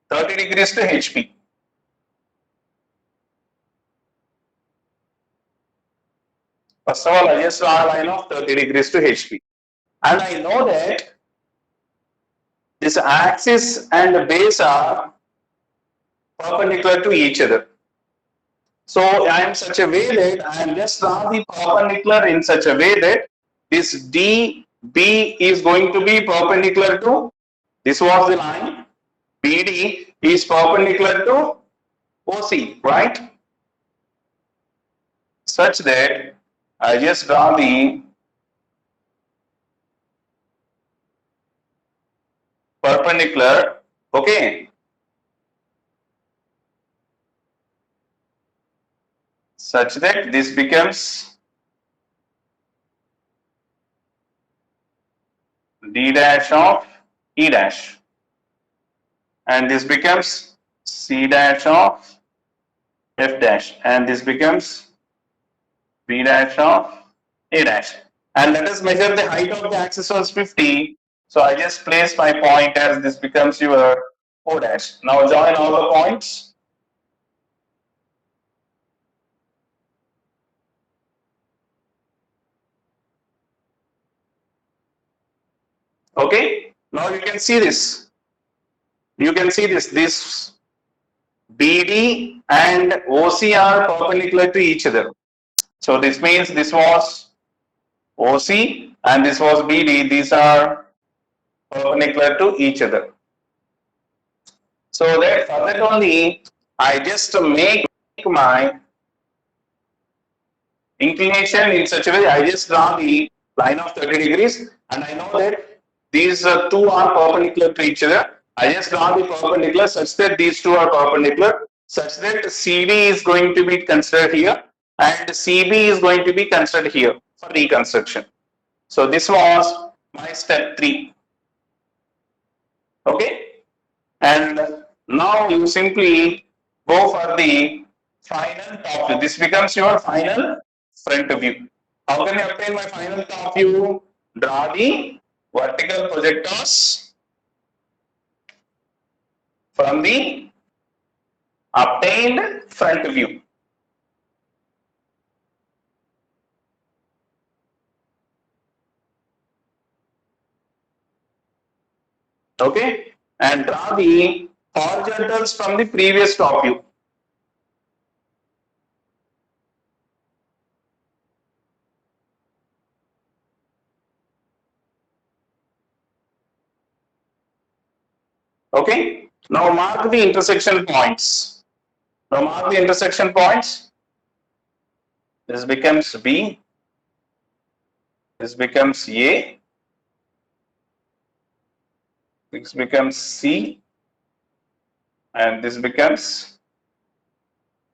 30 degrees to HP. First of all, I just draw a line of 30 degrees to HP. And I know that this axis and the base are perpendicular to each other. So I am such a way that I am just draw the perpendicular in such a way that this DB is going to be perpendicular to, this was the line, BD is perpendicular to OC, right? Such that I just draw the perpendicular, okay, such that this becomes D dash of E dash, and this becomes C dash of F dash, and this becomes B dash of A dash. And let us measure the height of the axis was 50. So I just place my point as this becomes your O dash. Now join all the points. Okay, now you can see this. You can see this BD and OC are perpendicular to each other. So this means this was OC and this was BD. These are perpendicular to each other. So that for that only I just make my inclination in such a way, I just draw the line of 30 degrees and I know that these two are perpendicular to each other. I just draw the perpendicular such that these two are perpendicular, such that CD is going to be considered here and CB is going to be considered here for reconstruction. So this was my step 3. Okay, and now you simply go for the final top view. This becomes your final front view. How can I obtain my final top view? Draw the vertical projectors from the obtained front view. Okay, and draw the horizontals from the previous top view. Okay, now mark the intersection points. Now mark the intersection points. This becomes B, this becomes A, this becomes C, and this becomes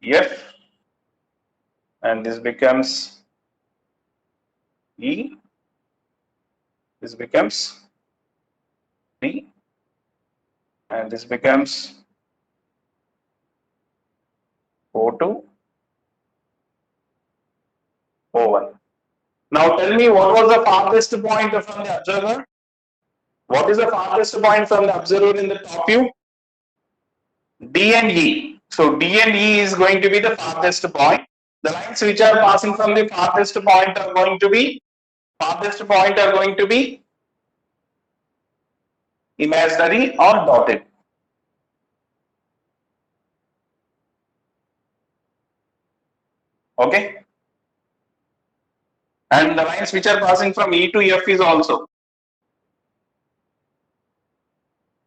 F, and this becomes E, this becomes B, and this becomes O2, O1. Now tell me, what was the farthest point from the observer? What is the farthest point from the observer in the top view? D and E. So D and E is going to be the farthest point. The lines which are passing from the farthest point are going to be imaginary or dotted. Okay. And the lines which are passing from E to F is also.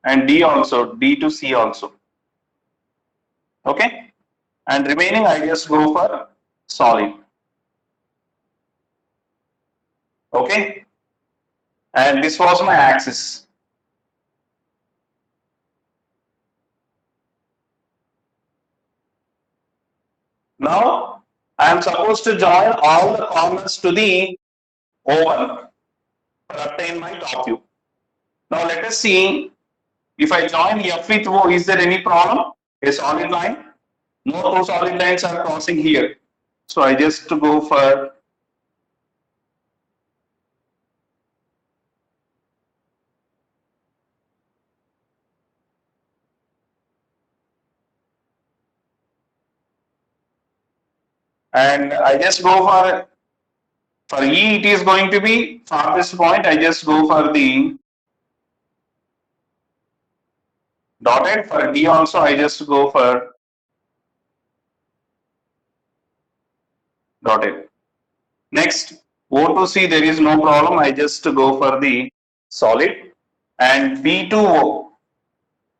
And D also, D to C also. Okay. And remaining I just go for solid. Okay. And this was my axis. Now I am supposed to join all the corners to the O1 to obtain my top view. Now let us see, if I join F with O, is there any problem? A solid line? No two solid lines are crossing here. So I just go for and I just go for E, it is going to be farthest point. I just go for the dotted. For D also, I just go for dotted. Next, O to C, there is no problem. I just go for the solid. And B to O.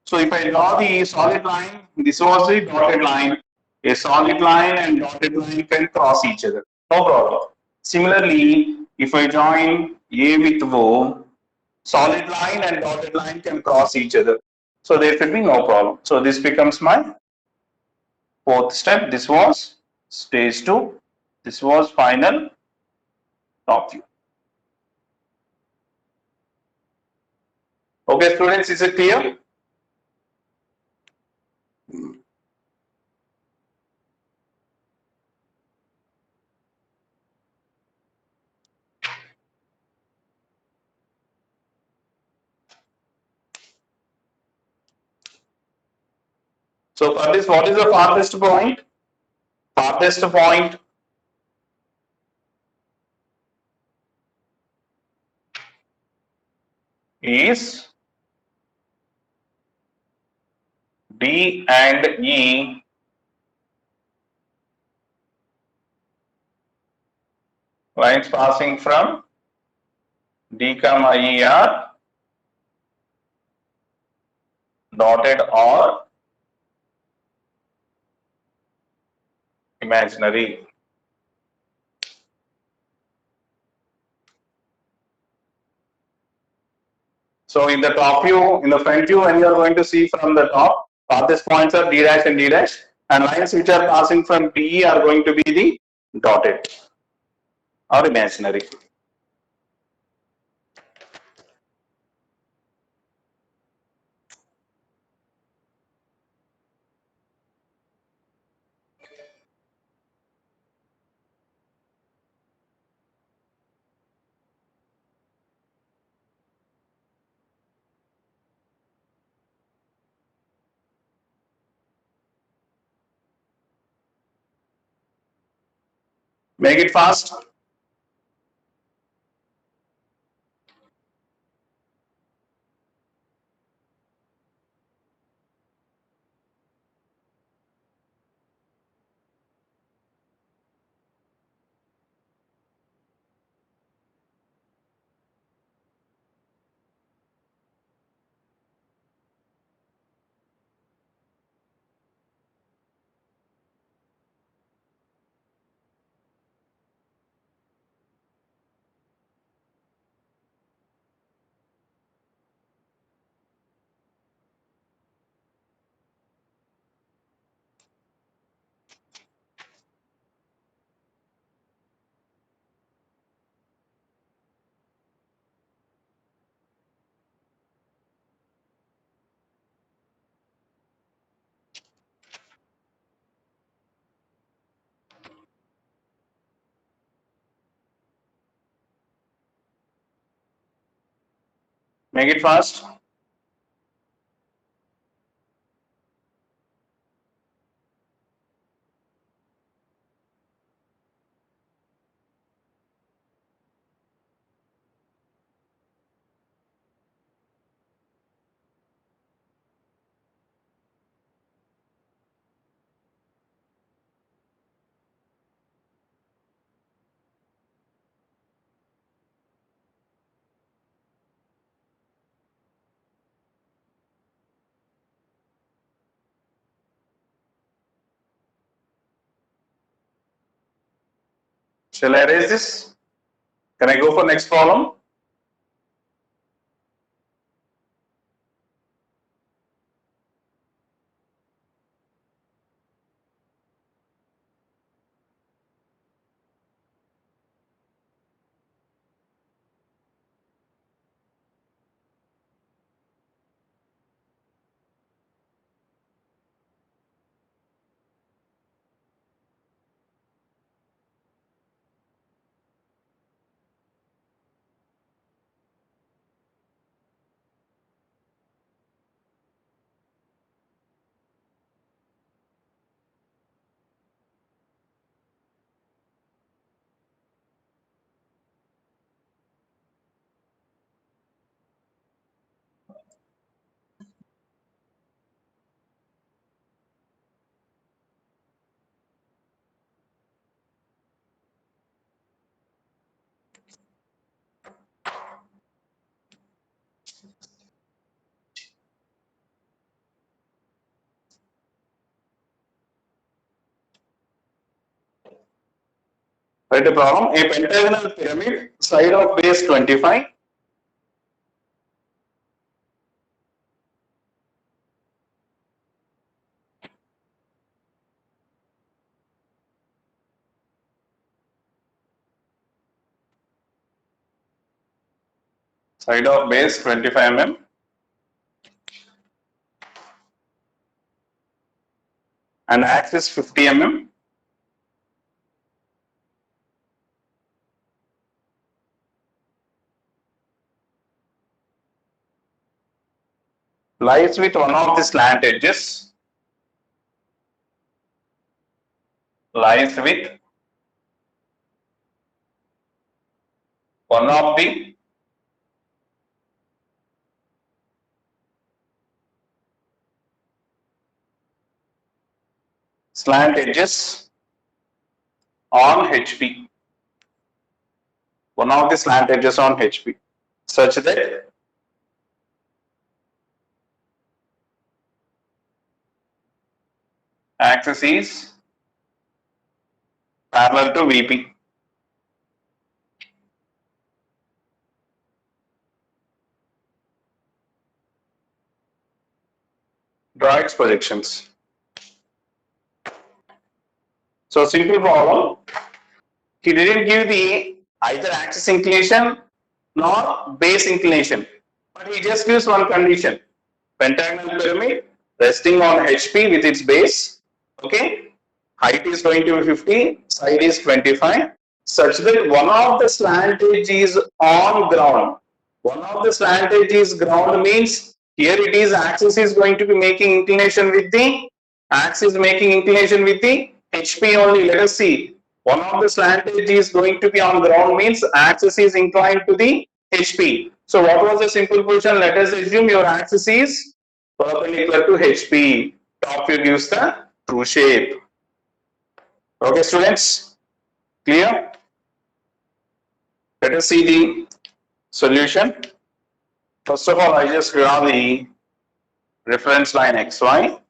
So if I draw the solid line, this was the dotted line. A solid line and dotted line can cross each other. No problem. Similarly, if I join A with O, solid line and dotted line can cross each other. So there should be no problem. So this becomes my fourth step. This was stage 2. This was final top view. Okay, students, is it clear? So for this, what is the farthest point? Farthest point is D and E lines passing from D comma E are dotted or imaginary. So in the top view, in the front view, when you are going to see from the top, farthest points are D dash and D dash, and lines which are passing from DE are going to be the dotted or imaginary. Make it fast. Make it fast. Shall I erase this? Can I go for next problem? Write a problem. A pentagonal pyramid, side of base 25. Side of base 25 mm. And axis 50 mm. Lies with one of the slant edges. Lies with one of the slant edges on HP. One of the slant edges on HP, such that axis is parallel to VP. Draw its projections. So simple problem. He didn't give the either axis inclination nor base inclination, but he just gives one condition: pentagonal pyramid resting on HP with its base. Okay, height is going to be 50, side is 25, such that one of the slant edge is on ground. One of the slant edge is ground means here it is axis is going to be making inclination with the HP only. Let us see. One of the slant edge is going to be on ground means axis is inclined to the HP. So what was the simple position? Let us assume your axis is perpendicular to HP. Top view gives the true shape. Okay, students, clear? Let us see the solution. First of all, I just draw the reference line XY.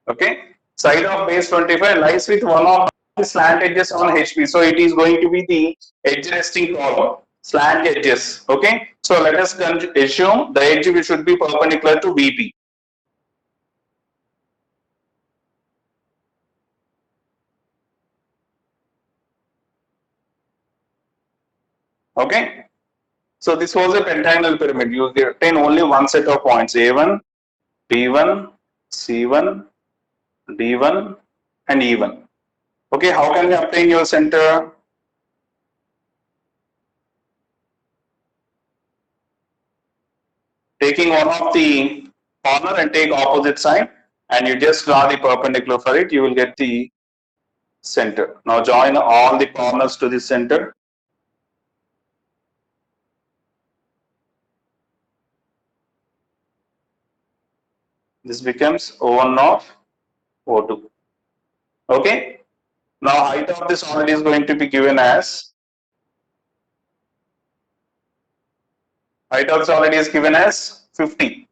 Okay, side of base 25 lies with one of the slant edges on HP. So it is going to be the edge resting column, slant edges. Okay, so let us assume the edge should be perpendicular to VP. Okay, so this was a pentagonal pyramid. You obtain only one set of points: A1, B1, C1, D1, and E1. Okay, how can we obtain your center? taking one of the corner and take opposite side, and you just draw the perpendicular for it, you will get the center. Now join all the corners to the center. This becomes O1 of O2. Okay. Now height of the solid is going to be given as, height of the solid is given as 50.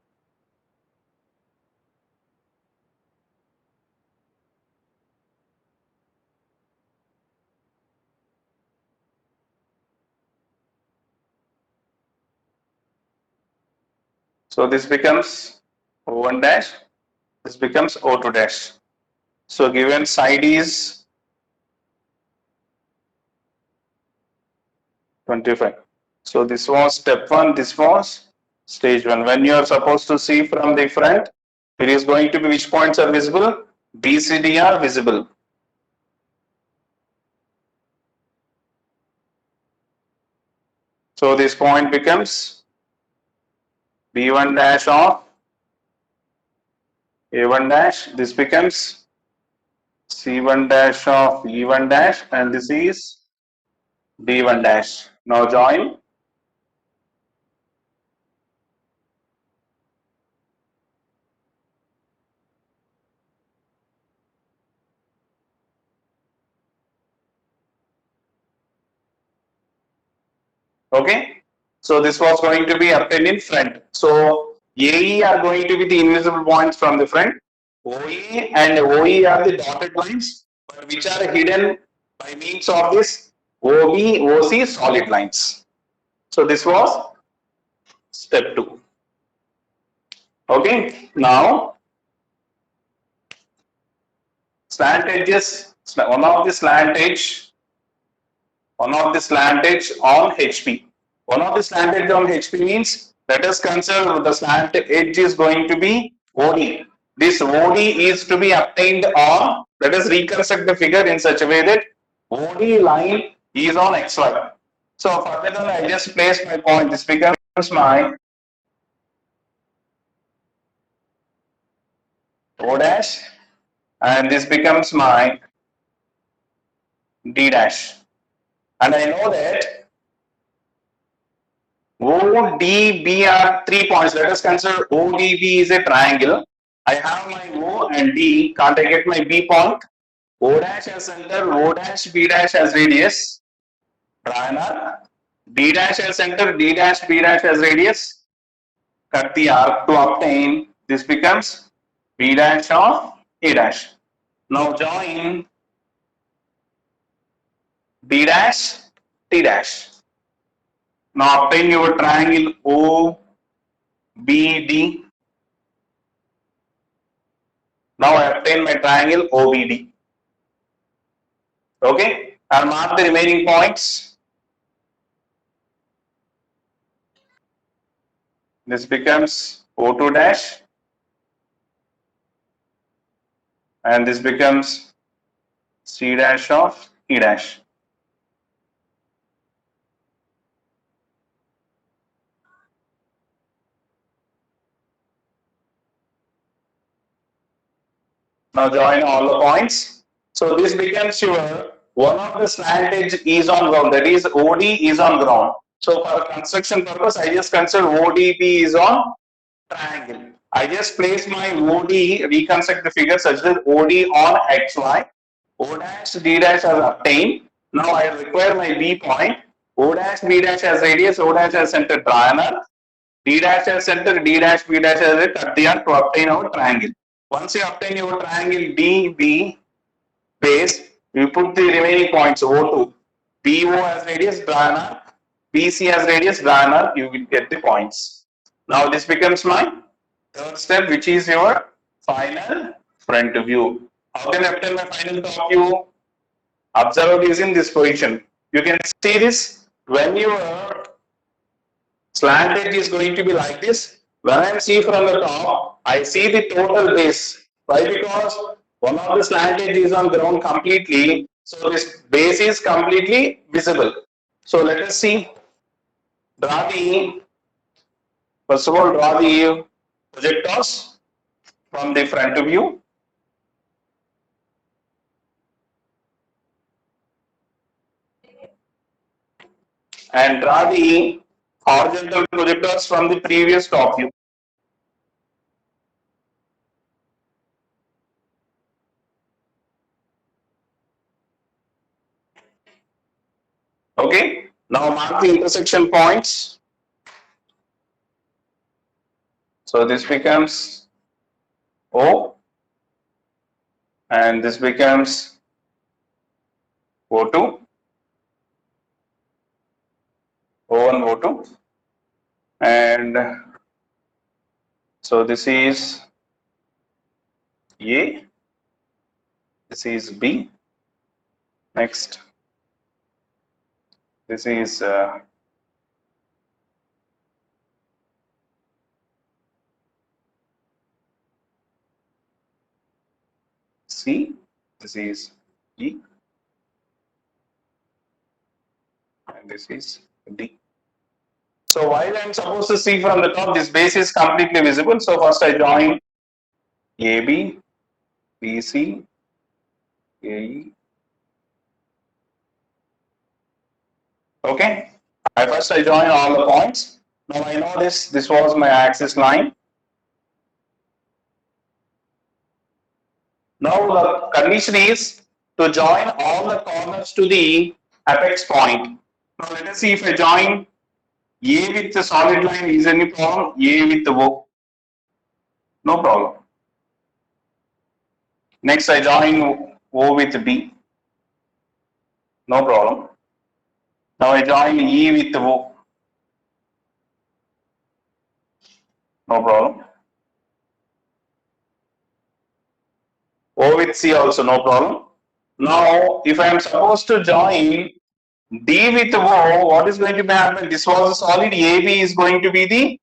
So this becomes O1 dash, this becomes O2 dash. So given side is 25. So this was step 1, this was stage 1. When you are supposed to see from the front, it is going to be which points are visible? B, C, D are visible. So this point becomes B1 dash of A1 dash, this becomes C1 dash of E1 dash, and this is D1 dash. Now join. Okay. So this was going to be obtained in front. So AE are going to be the invisible points from the front. OE and OE are the dotted lines, but which are hidden by means of this OB, OC solid lines. So this was step 2. Okay. Now slant edges, one of the slant edge on HP. One of the slant edge on HP means, let us consider the slant edge is going to be OD. This OD is to be obtained on, let us reconstruct the figure in such a way that OD line is on XY. So further than I just place my point, this becomes my O dash, and this becomes my D dash. And I know that ODB are 3 points. Let us consider ODB is a triangle. I have my O and D. Can't I get my B point? O dash as center, O dash, B dash as radius. Triangle. D dash as center, D dash, B dash as radius. Cut the arc to obtain. This becomes B dash of A dash. Now join D dash, T dash. Now obtain your triangle OBD. Now I obtain my triangle OBD. Okay, I'll mark the remaining points. This becomes O2 dash, and this becomes C dash of E dash. Now join all the points. So this becomes your, one of the slant edge is on ground, that is OD is on ground. So for construction purpose, I just consider ODB is on triangle. I just place my OD, reconstruct the figure such that OD on XY, O dash D dash as obtained. Now I require my B point, O dash B dash as radius, O dash as center triangle, D dash as center, D dash B dash as a cut the arc to obtain our triangle. Once you obtain your triangle DB base, you put the remaining points O2, BO as radius, draw an arc, BC as radius, draw an arc, you will get the points. Now this becomes my third step, which is your final front view. How can I obtain my final top view? Observer is in this position. You can see this when your slant edge is going to be like this. When I see from the top, I see the total base. Why? Because one of the slant edge is on ground completely. So this base is completely visible. So let us see. Draw the First of all, draw the projectors from the front view. And draw the horizontal projectors from the previous top view. Okay, now mark the intersection points. So this becomes O and this becomes O2, O1, O2, and so this is A, this is B, next this is C, this is E, and this is D. So while I am supposed to see from the top, this base is completely visible. So first I join AB, BC, AE. Okay. I join all the points. Now I know this was my axis line. Now the condition is to join all the corners to the apex point. Now let us see if I join A with the solid line, is any problem? A with the O. No problem. Next I join O with B. No problem. Now I join E with O. No problem. O with C also no problem. Now if I am supposed to join D with O, what is going to be happen? This was a solid. AB is going to be the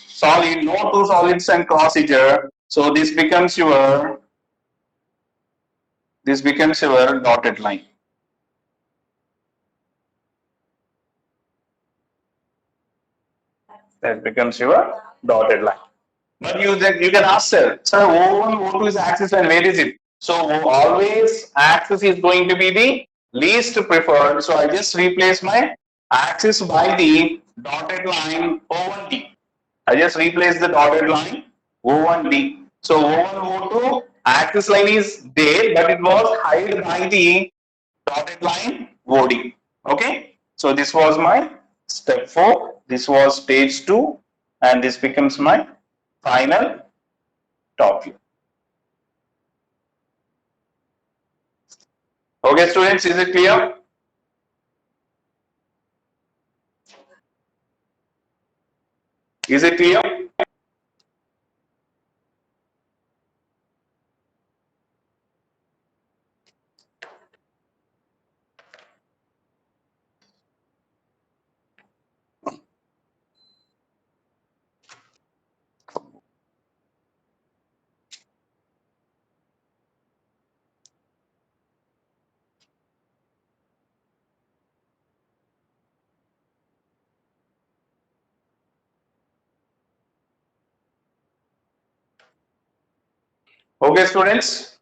solid. No two solids and cross each other. So this becomes your dotted line. That becomes your dotted line. But you can ask, sir, O1, O2 is axis line, where is it? So always axis is going to be the least preferred. So I just replace my axis by the dotted line O1D. I just replace the dotted line O1D. So O1, O2 axis line is there, but it was hid by the dotted line OD. Okay. So this was my step 4. This was stage 2, and this becomes my final top view. Okay, students, is it clear? Is it clear? Okay, students.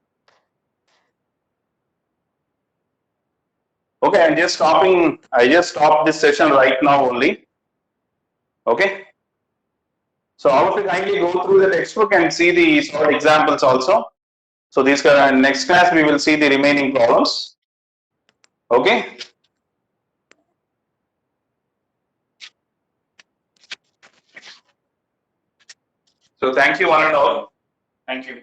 Okay, I'm just stopping. I just stopped this session right now only. Okay. So I will kindly go through the textbook and see the short examples also. So this next class we will see the remaining problems. Okay. So thank you one and all. Thank you.